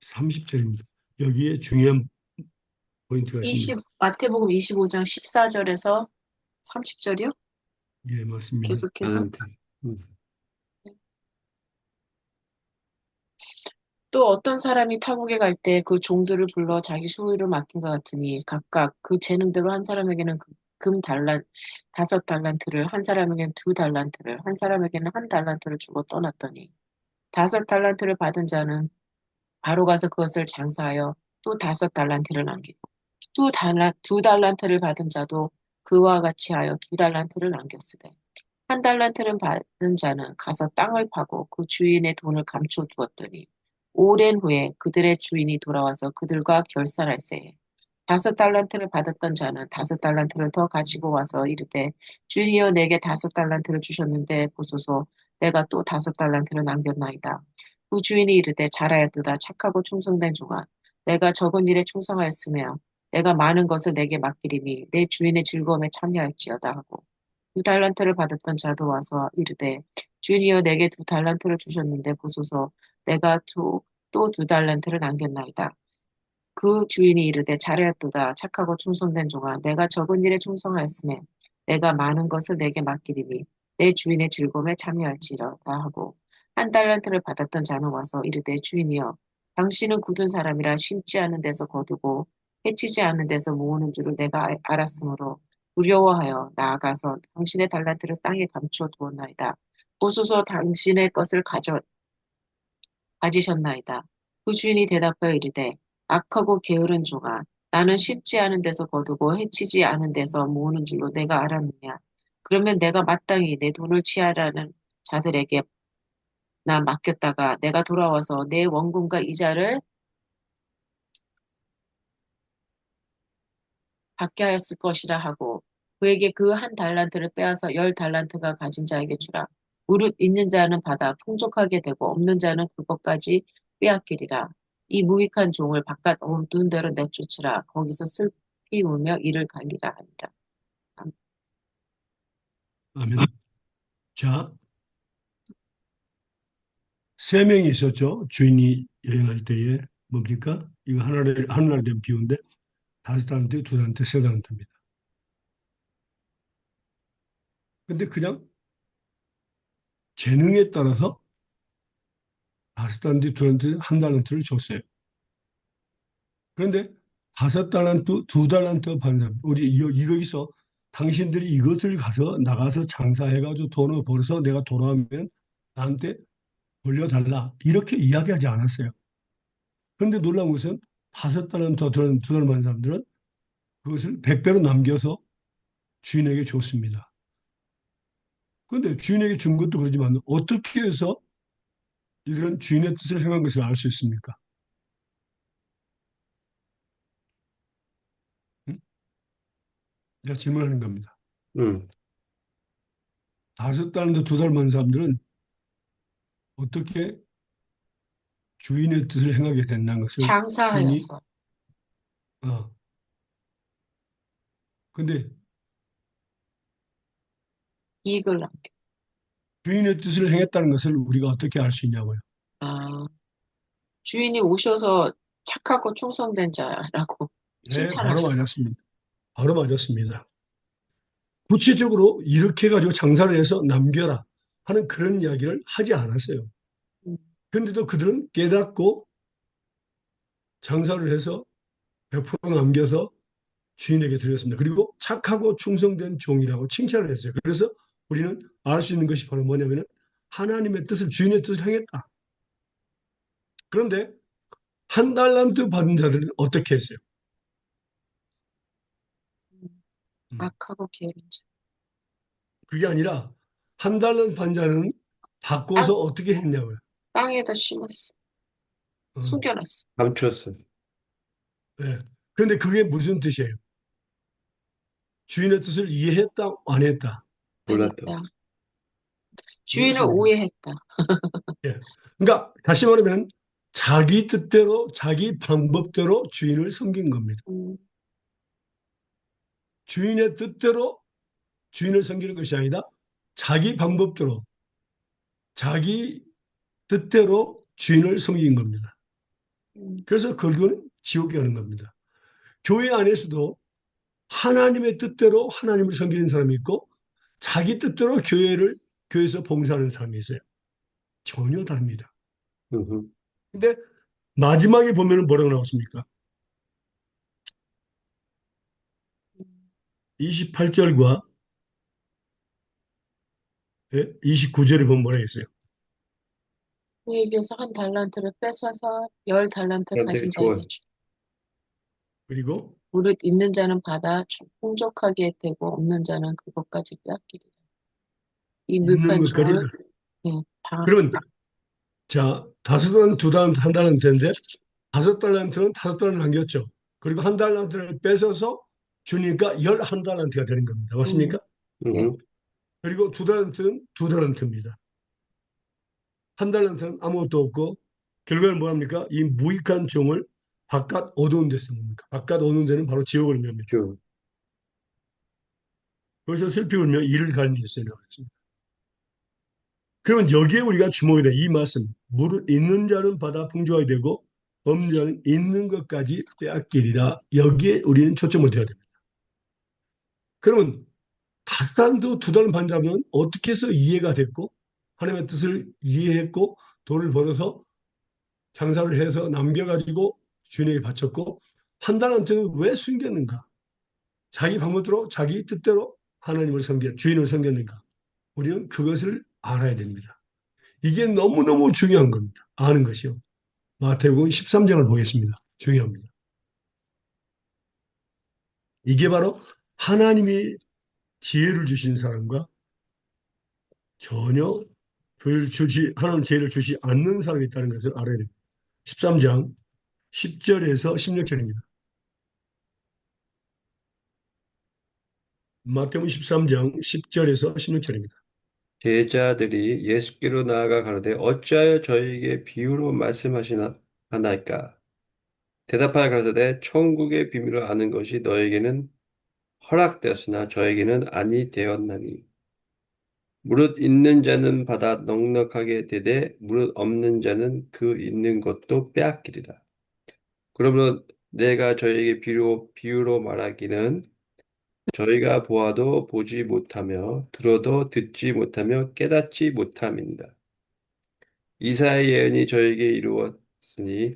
30절입니다. 여기에 중요한 포인트가 있습니다. 마태복음 25장 14절에서 30절이요? 예, 맞습니다. 계속해서. 달란트. 음. 또 어떤 사람이 타국에 갈 때 그 종들을 불러 자기 소유를 맡긴 것 같으니 각각 그 재능대로 한 사람에게는 금 달란 5달란트를, 한 사람에게는 2달란트를, 한 사람에게는 1달란트를 주고 떠났더니 5달란트를 받은 자는 바로 가서 그것을 장사하여 또 5달란트를 남기고 두 달란트를 받은 자도 그와 같이 하여 2달란트를 남겼으되 1달란트를 받은 자는 가서 땅을 파고 그 주인의 돈을 감춰 두었더니 오랜 후에 그들의 주인이 돌아와서 그들과 결산할세 5달란트를 받았던 자는 5달란트를 더 가지고 와서 이르되 주인이여 내게 5달란트를 주셨는데 보소서 내가 또 5달란트를 남겼나이다. 그 주인이 이르되 잘하였도다 착하고 충성된 종아 내가 적은 일에 충성하였으며 내가 많은 것을 내게 맡기리니 내 주인의 즐거움에 참여할지어다 하고 2달란트를 받았던 자도 와서 이르되 주인이여 내게 2달란트를 주셨는데 보소서 내가 또 2달란트를 남겼나이다. 그 주인이 이르되 잘하였도다 착하고 충성된 종아 내가 적은 일에 충성하였으며 내가 많은 것을 내게 맡기리니 내 주인의 즐거움에 참여할지어다 하고 1달란트를 받았던 자는 와서 이르되 주인이여 당신은 굳은 사람이라 심지 않은 데서 거두고 해치지 않은 데서 모으는 줄을 내가 알았으므로 두려워하여 나아가서 당신의 달란트를 땅에 감추어 두었나이다. 보소서 당신의 것을 가지셨나이다. 그 주인이 대답하여 이르되 악하고 게으른 종아 나는 심지 않은 데서 거두고 해치지 않은 데서 모으는 줄로 내가 알았느냐. 그러면 내가 마땅히 내 돈을 취하라는 자들에게 나 맡겼다가 내가 돌아와서 내 원금과 이자를 받게 하였을 것이라 하고 그에게 그 1달란트를 빼앗아 10달란트가 가진 자에게 주라. 무릇 있는 자는 받아 풍족하게 되고 없는 자는 그것까지 빼앗기리라. 이 무익한 종을 바깥 어두운 데로 내쫓으라. 거기서 슬피 울며 이를 갈리라 하니라. 아멘. 자, 세 명이 있었죠. 주인이 여행할 때에 뭡니까? 이거 하늘나라 되면 비운데 5달란트, 2달란트, 3달란트입니다. 근데 그냥 재능에 따라서 5달란트, 2달란트, 1달란트를 줬어요. 그런데 5달란트, 2달란트 받은 사람, 우리 여기서 당신들이 이것을 가서 나가서 장사해가지고 돈을 벌어서 내가 돌아오면 나한테 돌려달라. 이렇게 이야기하지 않았어요. 그런데 놀라운 것은 5달란트, 2달란트 받은 사람들은 그것을 100배로 남겨서 주인에게 줬습니다. 그런데 주인에게 준 것도 그러지만 어떻게 해서 이들은 주인의 뜻을 행한 것을 알 수 있습니까? 응? 제가 질문하는 겁니다. 음. 5달란트, 2달란트 받은 사람들은 어떻게 주인의 뜻을 행하게 된다는 것을 주인이 장사하여서 어 근데 이익을 남겨. 주인의 뜻을 행했다는 것을 우리가 어떻게 알 수 있냐고요. 아, 주인이 오셔서 착하고 충성된 자라고 네, 바로 칭찬하셨어. 맞았습니다. 바로 맞았습니다. 구체적으로 이렇게 가지고 장사를 해서 남겨라 하는 그런 이야기를 하지 않았어요. 음, 그런데도 그들은 깨닫고 장사를 해서 100% 남겨서 주인에게 드렸습니다. 그리고 착하고 충성된 종이라고 칭찬을 했어요. 그래서 우리는 알 수 있는 것이 바로 뭐냐면은 하나님의 뜻을 주인의 뜻을 행했다. 그런데 1달란트 받은 자들은 어떻게 했어요? 음, 음, 악하고 게으른 자. 그게 아니라 1달란트 받은 자는 바꿔서 땅, 어떻게 했냐고요. 땅에다 심었어. 어, 숨겨놨어. 감추었어. 네. 그런데 그게 무슨 뜻이에요? 주인의 뜻을 이해했다, 안 했다? 안 몰랐다. 했다. 주인을 이것입니다. 오해했다. 예. 그러니까 다시 말하면 자기 뜻대로 자기 방법대로 주인을 섬긴 겁니다. 음, 주인의 뜻대로 주인을 섬기는 것이 아니라 자기 방법대로 자기 뜻대로 주인을 섬긴 겁니다. 음, 그래서 결국은 지옥에 가는 겁니다. 교회 안에서도 하나님의 뜻대로 하나님을 섬기는 사람이 있고 자기 뜻대로 교회에서 봉사하는 사람이 있어요. 전혀 다릅니다. 음, 근데 마지막에 보면은 뭐라고 나왔습니까? 28절과 29절에 보면 뭐라 했어요? 그에게서 한 달란트를 뺏어서 10달란트 한테 가진 자에게 주원. 주. 그리고 무릇 있는 자는 받아 풍족하게 되고 없는 자는 그것까지 빼앗기리라. 이 있는 무익한 것까지. 종을 예, 그러면 자, 5달란트, 2달란트, 1달란트인데 5달란트는 5달란트 남겼죠. 그리고 1달란트를 뺏어서 주니까 11달란트가 되는 겁니다. 맞습니까? 예, 음, 그리고 2달란트는 2달란트입니다. 1달란트는 아무것도 없고 결과는 뭐합니까? 이 무익한 종을 바깥 어두운 데서 뭡니까? 바깥 어두운 데는 바로 지옥을 묘니다. 주. 거기서 슬피 울며 이를 갈는 일이라고 했습니다. 그러면 여기에 우리가 주목해야 돼. 이 말씀. 무릇 있는 자는 받아 풍족하게 되고 없는 자는 있는 것까지 빼앗기리라. 여기에 우리는 초점을 둬야 됩니다. 그러면 5달란트 2달란트 받는 자는 어떻게 해서 이해가 됐고 하나님의 뜻을 이해했고 돈을 벌어서 장사를 해서 남겨가지고 주인에게 바쳤고 1달란트는 왜 숨겼는가? 자기 방법대로 자기 뜻대로 하나님을 주인을 섬겼는가? 우리는 그것을 알아야 됩니다. 이게 너무너무 중요한 겁니다. 아는 것이요. 마태복음 13장을 보겠습니다. 중요합니다. 이게 바로 하나님이 지혜를 주신 사람과 전혀 하나님 지혜를 주시 않는 사람이 있다는 것을 알아야 됩니다. 13장 10절에서 16절입니다. 마태복음 13장 10절에서 16절입니다. 제자들이 예수께로 나아가 가로되 어찌하여 저희에게 비유로 말씀하시나 하나이까? 대답하여 가로되 천국의 비밀을 아는 것이 너에게는 허락되었으나 저에게는 아니 되었나니 무릇 있는 자는 받아 넉넉하게 되되 무릇 없는 자는 그 있는 것도 빼앗기리라. 그러므로 내가 저에게 비유로 말하기는 저희가 보아도 보지 못하며 들어도 듣지 못하며 깨닫지 못함이니라. 이사야 예언이 저에게 이루었으니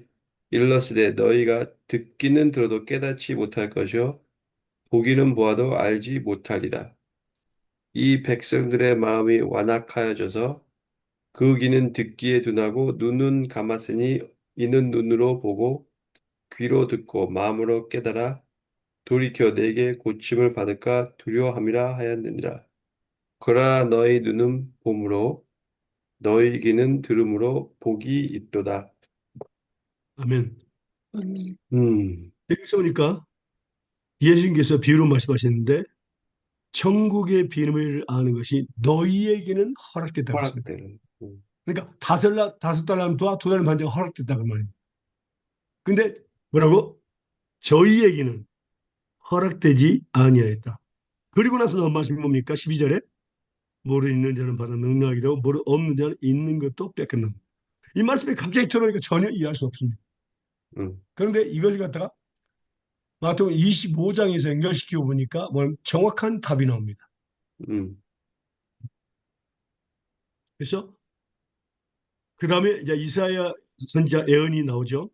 일렀으되 너희가 듣기는 들어도 깨닫지 못할 것이요 보기는 보아도 알지 못하리라. 이 백성들의 마음이 완악하여져서 그 귀는 듣기에 둔하고 눈은 감았으니 이는 눈으로 보고 귀로 듣고 마음으로 깨달아 돌이켜 내게 고침을 받을까 두려워함이라 하였느니라. 그러나 너희 눈은 봄으로 너희 귀는 들음으로 복이 있도다. 아멘. 아멘. 여기서 보니까 예수님께서 비유로 말씀하셨는데 천국의 비밀을 아는 것이 너희에게는 허락됐다고 했습니다. 허락되는. 그러니까 5달란트와 2달란트 반지가 허락됐다고 말입니다. 근데 뭐라고? 저희에게는 허락되지 아니하였다. 그리고 나서 나온 말씀이 뭡니까? 12절에 뭐를 있는 자는 받아 능력하게 되고 뭐를 없는 자는 있는 것도 뺏겼는 이 말씀이 갑자기 들어오니까 전혀 이해할 수 없습니다. 음, 그런데 이것을 갖다가 마태복음 25장에서 연결시키고 보니까 뭐 정확한 답이 나옵니다. 음, 그래서 그 다음에 이제 이사야 선지자 예언이 나오죠.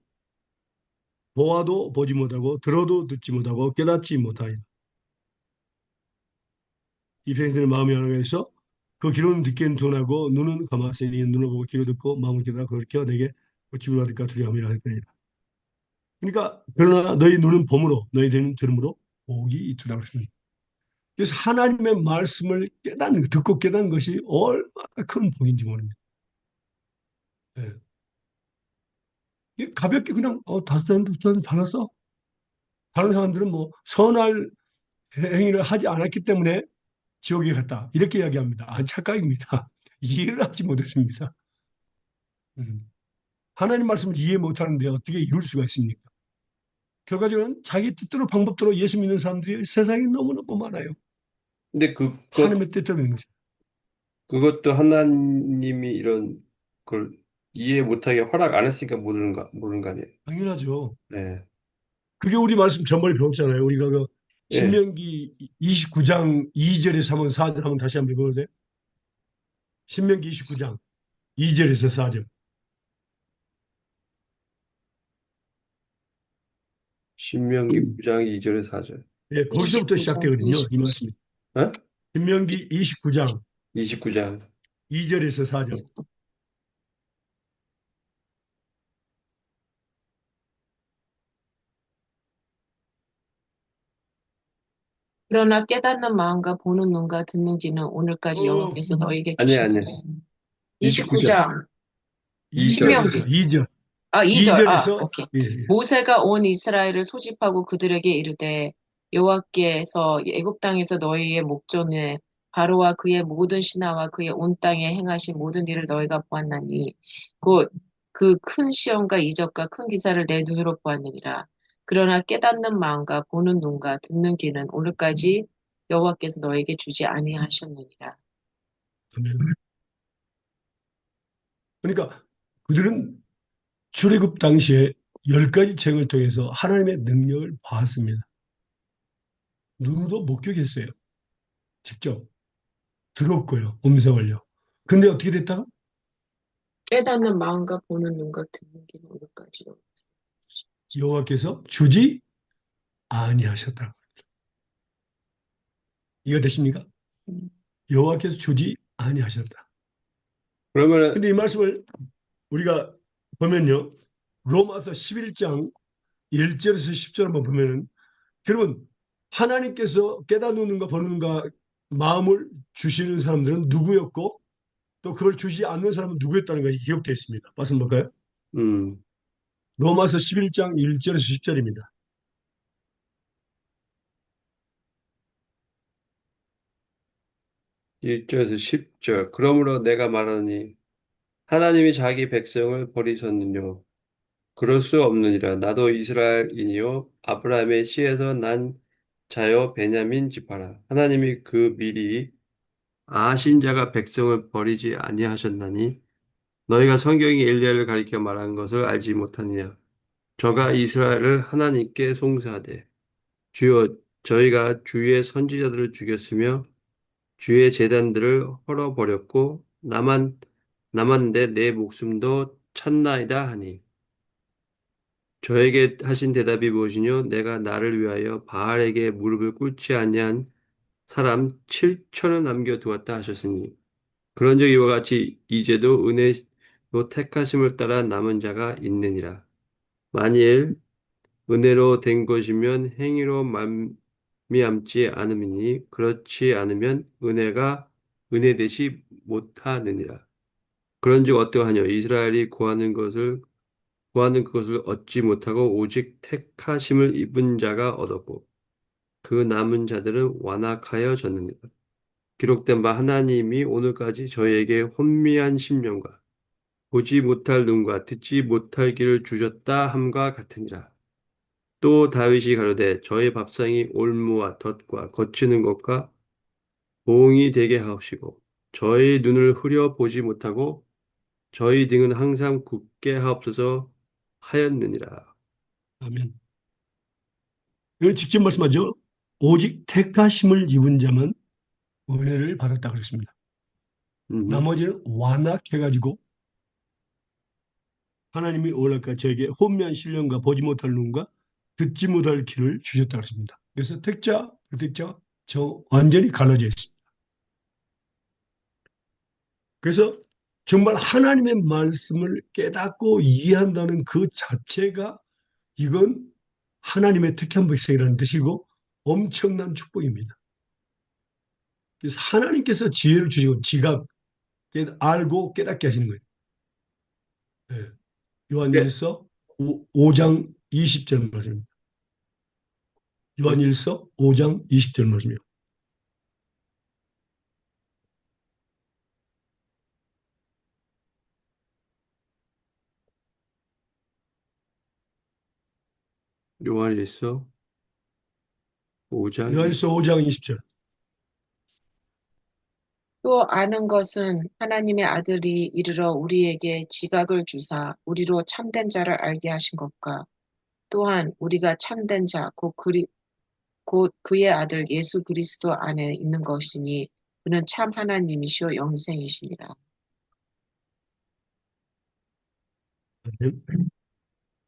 보아도 보지 못하고 들어도 듣지 못하고 깨닫지 못하리라. 이 백성들의 마음이 하나님에서 그 귀로는 듣기는 둔하고 눈은 감았으니 눈을 보고 귀로 듣고 마음을 깨달아 그렇게 내게 고침을 받을까 두려움이라 할거니라. 그러니까 그러나 너희 눈은 봄으로 너희 귀는 들음으로 복이 있으라 그랬습니다. 그래서 하나님의 말씀을 듣고 깨닫는 것이 얼마나 큰 복인지 모릅니다. 예. 이게 가볍게 그냥 5달란트 받았어. 다른 사람들은 뭐 선할 행위를 하지 않았기 때문에 지옥에 갔다. 이렇게 이야기합니다. 착각입니다. 이해를 하지 못했습니다. 음. 하나님 말씀을 이해 못하는데 어떻게 이룰 수가 있습니까? 결과적으로는 자기 뜻대로 방법대로 예수 믿는 사람들이 세상에 너무너무 많아요. 근데 하나님의 뜻대로 믿는 거죠. 그것도 하나님이 이런 걸 이해 못하게 허락 안 했으니까 모르는 거 아니에요? 당연하죠. 네. 그게 우리 말씀 전번에 배웠잖아요. 우리가 그 예. 신명기 29장 2절에서 한번 4절 한번 다시 한번 읽어도 돼요? 신명기 29장 2절에서 4절. 신명기 9장 2절에 4절. 예, 거기서부터 29장, 시작되거든요. 이 말씀이. 어? 신명기 29장 29장. 2절에서 4절. 그러나 깨닫는 마음과 보는 눈과 듣는 귀는 오늘까지 어, 여호와께서 너에게 아니야, 주신 아니야. 29장. 29장 2절. 신명기 2절에서 2절. 2절 2절에서 오케이. 예, 예. 모세가 온 이스라엘을 소집하고 그들에게 이르되 여호와께서 애굽 땅에서 너희의 목전에 바로와 그의 모든 신하와 그의 온 땅에 행하신 모든 일을 너희가 보았나니 곧 그 큰 시험과 이적과 큰 기사를 내 눈으로 보았느니라. 그러나 깨닫는 마음과 보는 눈과 듣는 귀는 오늘까지 여호와께서 너에게 주지 아니하셨느니라. 아멘. 그러니까 그들은 출애굽 당시에 10가지 책을 통해서 하나님의 능력을 봤습니다. 눈으로 목격했어요. 직접 들었고요. 음성을요. 근데 어떻게 됐다가 깨닫는 마음과 보는 눈과 듣는 귀는 오늘까지 여호와께서 여호와께서 주지 아니하셨다. 이해가 되십니까? 음. 여호와께서 주지 아니하셨다. 그러면 근데 이 말씀을 우리가 보면요. 로마서 11장 1절에서 10절 한번 보면은 여러분 하나님께서 깨닫는 눈과 보는 눈과 마음을 주시는 사람들은 누구였고 또 그걸 주지 않는 사람은 누구였다는 것이 기록되어 있습니다. 말씀 볼까요? 음, 로마서 11장 1절에서 10절입니다. 1절에서 10절. 그러므로 내가 말하니 하나님이 자기 백성을 버리셨느뇨. 그럴 수 없느니라. 나도 이스라엘이니요 아브라함의 씨에서 난 자여 베냐민 지파라. 하나님이 그 미리 아신 자가 백성을 버리지 아니하셨나니 너희가 성경이 엘리야를 가리켜 말한 것을 알지 못하느냐. 저가 이스라엘을 하나님께 송사하되 주여 저희가 주의 선지자들을 죽였으며 주의 제단들을 헐어버렸고 남았는데 내 목숨도 찾나이다 하니 저에게 하신 대답이 무엇이뇨? 내가 나를 위하여 바알에게 무릎을 꿇지 아니한 사람 7천을 남겨두었다 하셨으니 그런즉 이와 같이 이제도 은혜로 택하심을 따라 남은 자가 있느니라. 만일 은혜로 된 것이면 행위로 말미암지 않음이니 그렇지 않으면 은혜가 은혜되지 못하느니라. 그런즉 어떠하뇨? 이스라엘이 구하는 그것을 얻지 못하고 오직 택하심을 입은 자가 얻었고 그 남은 자들은 완악하여졌느니라. 기록된 바 하나님이 오늘까지 저희에게 혼미한 심령과 보지 못할 눈과 듣지 못할 귀를 주셨다 함과 같으니라. 또 다윗이 가로되 저의 밥상이 올무와 덫과 거치는 것과 보응이 되게 하옵시고 저의 눈을 흐려 보지 못하고 저희 등은 항상 굳게 하옵소서 하였느니라. 아멘. 이걸 직접 말씀하죠. 오직 택하심을 입은 자만 은혜를 받았다 그랬습니다. 음, 나머지는 완악해가지고 하나님이 오늘까 저에게 혼미한 신령과 보지 못할 눈과 듣지 못할 귀를 주셨다 그랬습니다. 그래서 택자, 불택자 완전히 갈라져 있습니다. 그래서 정말 하나님의 말씀을 깨닫고 이해한다는 그 자체가 이건 하나님의 택한 백성이라는 뜻이고 엄청난 축복입니다. 그래서 하나님께서 지혜를 주시고 지각, 알고 깨닫게 하시는 거예요. 예. 예, 요한일서 5장 20절 말씀입니다. 요한일서 5장 20절 말씀이요. 요한일서 5장 요한일서 5장 20절. 또 아는 것은 하나님의 아들이 이르러 우리에게 지각을 주사 우리로 참된 자를 알게 하신 것과 또한 우리가 참된 자, 곧 그의 아들 예수 그리스도 안에 있는 것이니 그는 참 하나님이시오 영생이시니라.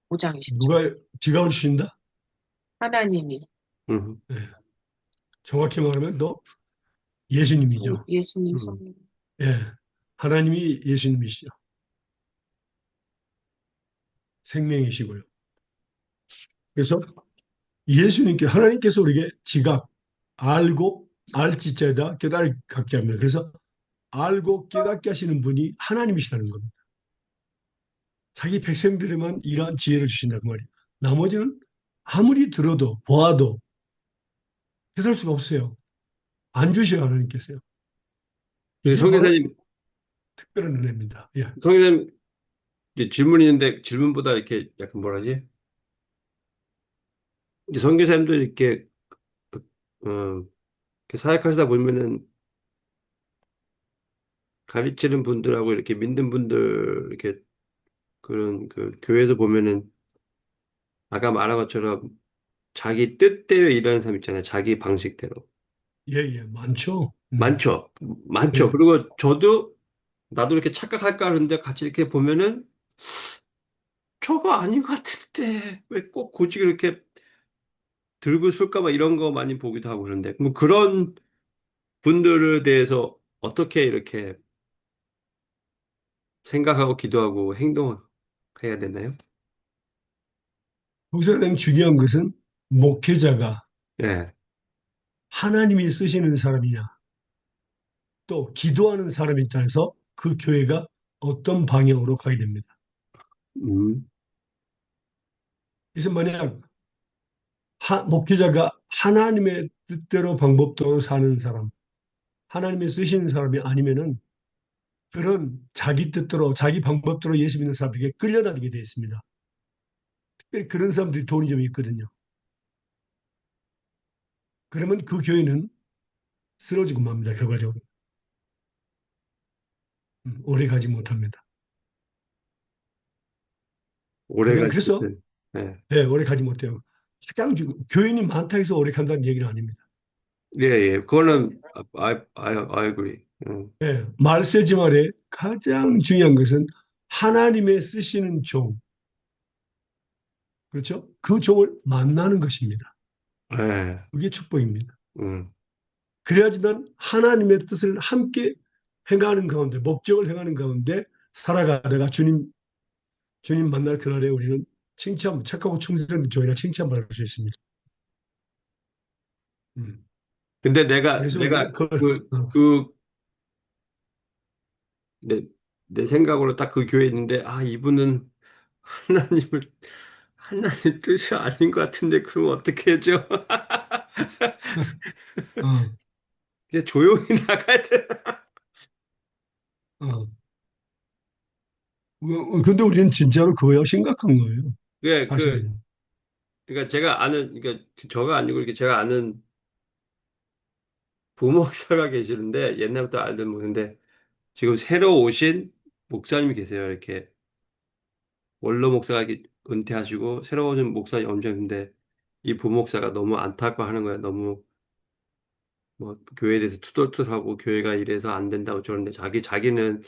5장 20절. 누가 지각을 주신다? 하나님이 음, 예, 정확히 말하면 너 예수님이죠. 예수님 음. 성령. 예, 하나님이 예수님이시죠. 생명이시고요. 그래서 예수님께 하나님께서 우리에게 지각, 알고 알지자에다 깨달을 각자입니다. 그래서 알고 깨닫게 하시는 분이 하나님이시라는 겁니다. 자기 백성들에만 이러한 지혜를 주신다 그 말이에요. 나머지는 아무리 들어도 보아도 깨달을 수가 없어요. 안 주셔요 하나님께서요. 근데 이게 바로 성교사님, 특별한 은혜입니다. 예, 성교사님 이제 질문이 있는데 질문보다 이렇게 약간 뭐라지? 이제 성교사님도 이렇게 이렇게 사역하시다 보면은 가르치는 분들하고 이렇게 믿는 분들 이렇게 그런 그 교회에서 보면은 아까 말한 것처럼 자기 뜻대로 일하는 사람 있잖아요. 자기 방식대로. 예, 예, 많죠. 많죠. 많죠. 예, 그리고 저도 나도 이렇게 착각할까 하는데 같이 이렇게 보면은 저거 아닌 것 같은데 왜 꼭 굳이 그렇게 들고 쓸까 봐 이런 거 많이 보기도 하고 그런데 뭐 그런 분들에 대해서 어떻게 이렇게 생각하고 기도하고 행동해야 되나요? 거기서 가장 중요한 것은 목회자가 예. 하나님이 쓰시는 사람이냐, 또 기도하는 사람에 따라서 그 교회가 어떤 방향으로 가야 됩니다. 음. 그래서 만약 목회자가 하나님의 뜻대로 방법대로 사는 사람, 하나님이 쓰시는 사람이 아니면은 그런 자기 뜻대로 자기 방법대로 예수 믿는 사람에게 끌려다니게 되어 있습니다. 특별히 그런 사람들이 돈이 좀 있거든요. 그러면 그 교회는 쓰러지고 맙니다. 결과적으로 오래 가지 못합니다. 가장 오래가지 그래서 못해. 예. 예, 오래 가지 못해요. 가장 교인이 많다 해서 오래 간다는 얘기는 아닙니다. 예, 예. 그거는 I agree. 예, 말세지 말에 가장 중요한 것은 하나님의 쓰시는 종, 그렇죠? 그 종을 만나는 것입니다. 예. 그게 축복입니다. 음. 그래야지만 하나님의 뜻을 함께 행하는 가운데, 목적을 행하는 가운데 살아가다가 주님 만날 그날에 우리는 착하고 충성된 종이라 칭찬받을 수 있습니다. 음. 근데 내가 그래서 우리는 그걸, 그 내, 내 생각으로 딱 그 교회에 있는데 아 이분은 하나님을 하나님 뜻이 아닌 것 같은데 그럼 어떻게 해줘? 어, 그냥 조용히 나가야 돼. 어. 근데 우리는 진짜로 그거예요. 심각한 거예요. 그, 그, 사실은. 그러니까 제가 아는, 그러니까 저가 아니고 이렇게 제가 아는 부목사가 계시는데 옛날부터 알던 분인데 지금 새로 오신 목사님이 계세요. 이렇게 원로 목사가 이렇게 은퇴하시고 새로 오신 목사님 엄청 있는데 이 부목사가 너무 안타까워하는 거예요. 너무 뭐 교회에 대해서 투덜투덜하고 교회가 이래서 안 된다고 저러는데 자기는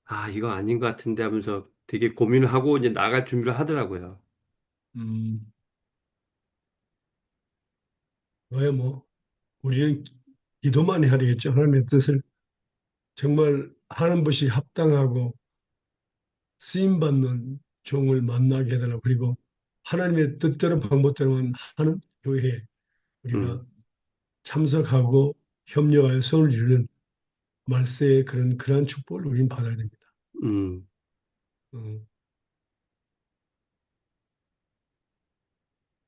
아 이거 아닌 것 같은데 하면서 되게 고민을 하고 이제 나갈 준비를 하더라고요. 음, 왜 뭐, 우리는 기도만 해야 되겠죠. 하나님의 뜻을 정말 하는 것이 합당하고 쓰임받는 종을 만나게 해달라고. 그리고 하나님의 뜻대로 방법대로만 하는 교회에 음, 우리가 참석하고 협력하여 선을 이루는 말세의 그러한 축복을 우리는 받아야 됩니다. 음, 어,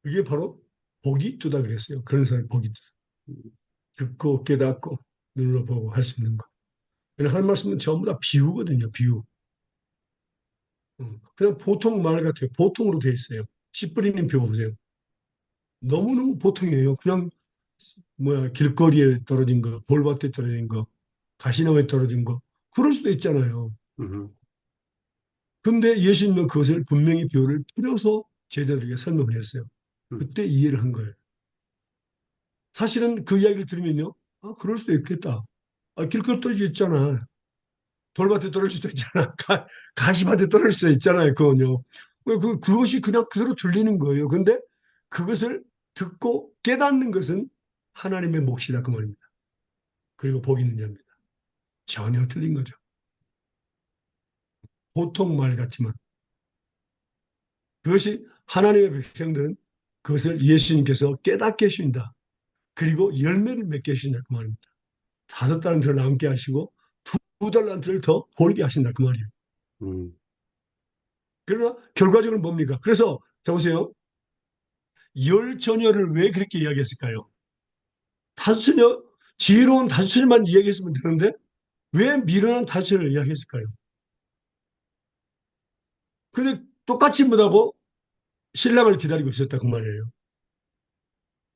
그게 바로 복이 있다 그랬어요. 그런 사람이 복이 있다. 듣고 깨닫고 눈으로 보고 할 수 있는 거. 할 말씀은 전부 다 비유거든요. 비유. 그냥 보통 말 같아요. 보통으로 돼 있어요. 씨 뿌리는 표 보세요. 너무너무 보통이에요. 그냥 길거리에 떨어진 거, 돌밭에 떨어진 거, 가시나무에 떨어진 거, 그럴 수도 있잖아요. 음, 근데 예수님은 그것을 분명히 비유를 풀어서 제자들에게 설명을 했어요. 음, 그때 이해를 한 거예요. 사실은 그 이야기를 들으면요, 아, 그럴 수도 있겠다. 아, 길거리 떨어져 있잖아. 돌밭에 떨어질 수도 있잖아. 가시밭에 떨어질 수도 있잖아요. 그건요. 그것이 그냥 그대로 들리는 거예요. 근데 그것을 듣고 깨닫는 것은 하나님의 몫이다. 그 말입니다. 그리고 복 있는 자입니다. 전혀 틀린 거죠. 보통 말 같지만 그것이 하나님의 백성들은 그것을 예수님께서 깨닫게 해주신다. 그리고 열매를 맺게 해주신다. 그 말입니다. 5달란트를 남게 하시고 2달란트를 더 벌게 하신다. 그 말이에요. 음, 그러나 결과적으로 뭡니까? 그래서 자 보세요. 열 처녀를 왜 그렇게 이야기했을까요? 5처녀, 지혜로운 5처녀만 이야기했으면 되는데 왜 미련한 5처녀를 이야기했을까요? 근데 똑같이 못하고 신랑을 기다리고 있었다 그 말이에요.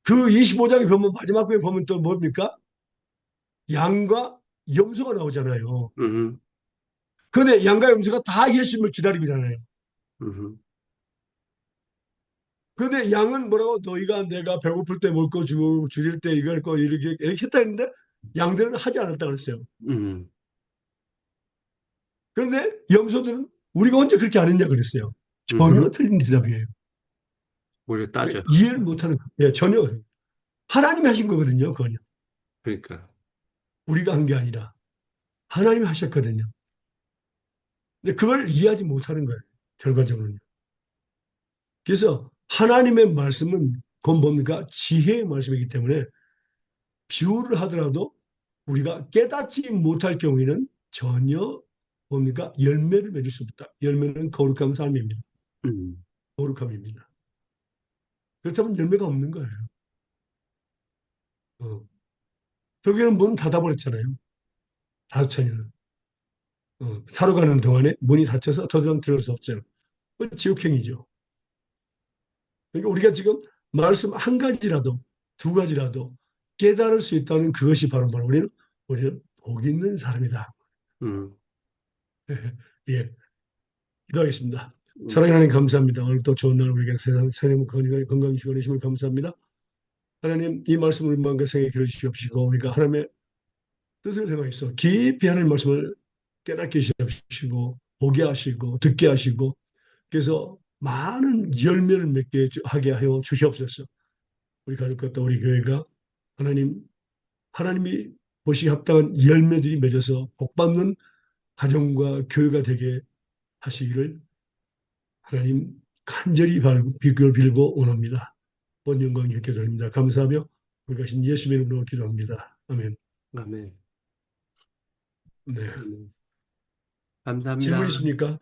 그 25장에 보면 마지막 에 보면 또 뭡니까? 양과 염소가 나오잖아요. 음, 근데 양과 염소가 다 예수님을 기다리고 있잖아요. 음, 근데 양은 뭐라고 너희가 내가 배고플 때 먹을 거 주고 줄일 때 이걸 거 이렇게 했다 했는데 양들은 하지 않았다 그랬어요. 음, 그런데 염소들은 우리가 언제 그렇게 안 했냐 그랬어요. 전혀 음, 틀린 대답이에요. 오히려 따져. 이해를 못하는 거예요. 예, 전혀. 하나님이 하신 거거든요. 그건 그러니까. 우리가 한 게 아니라 하나님이 하셨거든요. 근데 그걸 이해하지 못하는 거예요. 결과적으로는. 그래서 하나님의 말씀은 그건 뭡니까? 지혜의 말씀이기 때문에 비유를 하더라도 우리가 깨닫지 못할 경우에는 전혀 뭡니까? 열매를 맺을 수 없다. 열매는 거룩한 삶입니다. 음, 거룩함입니다. 그렇다면 열매가 없는 거예요. 어. 결국에는 문 닫아버렸잖아요. 5천이는. 사러 가는 동안에 문이 닫혀서 더 이상 들을 수 없어요. 그건 지옥행이죠. 그러니까 우리가 지금 말씀 한 가지라도, 2가지라도 깨달을 수 있다는 그것이 바로 우리는 복 있는 사람이다. 음, 예, 기도하겠습니다. 음, 사랑하는 하나님 감사합니다. 오늘 또 좋은 날 우리에게 세상 건강 주시고 내심을 감사합니다. 하나님 이 말씀을 마음과 생에 길어 주시옵시고 우리가 하나님의 뜻을 행하여서 깊이 하나님 말씀을 깨닫게 하시옵시고 보게 하시고 듣게 하시고 그래서 많은 열매를 맺게 하게 하여 주시옵소서. 우리 가족과 또 우리 교회가 하나님이 보시기 합당한 열매들이 맺어서 복받는 가정과 교회가 되게 하시기를 하나님 간절히 비교를 빌고 원합니다. 본 영광이 있게 됩니다. 감사하며 우리 가신 예수의 이름으로 기도합니다. 아멘. 아멘. 네. 감사합니다. 질문 있습니까?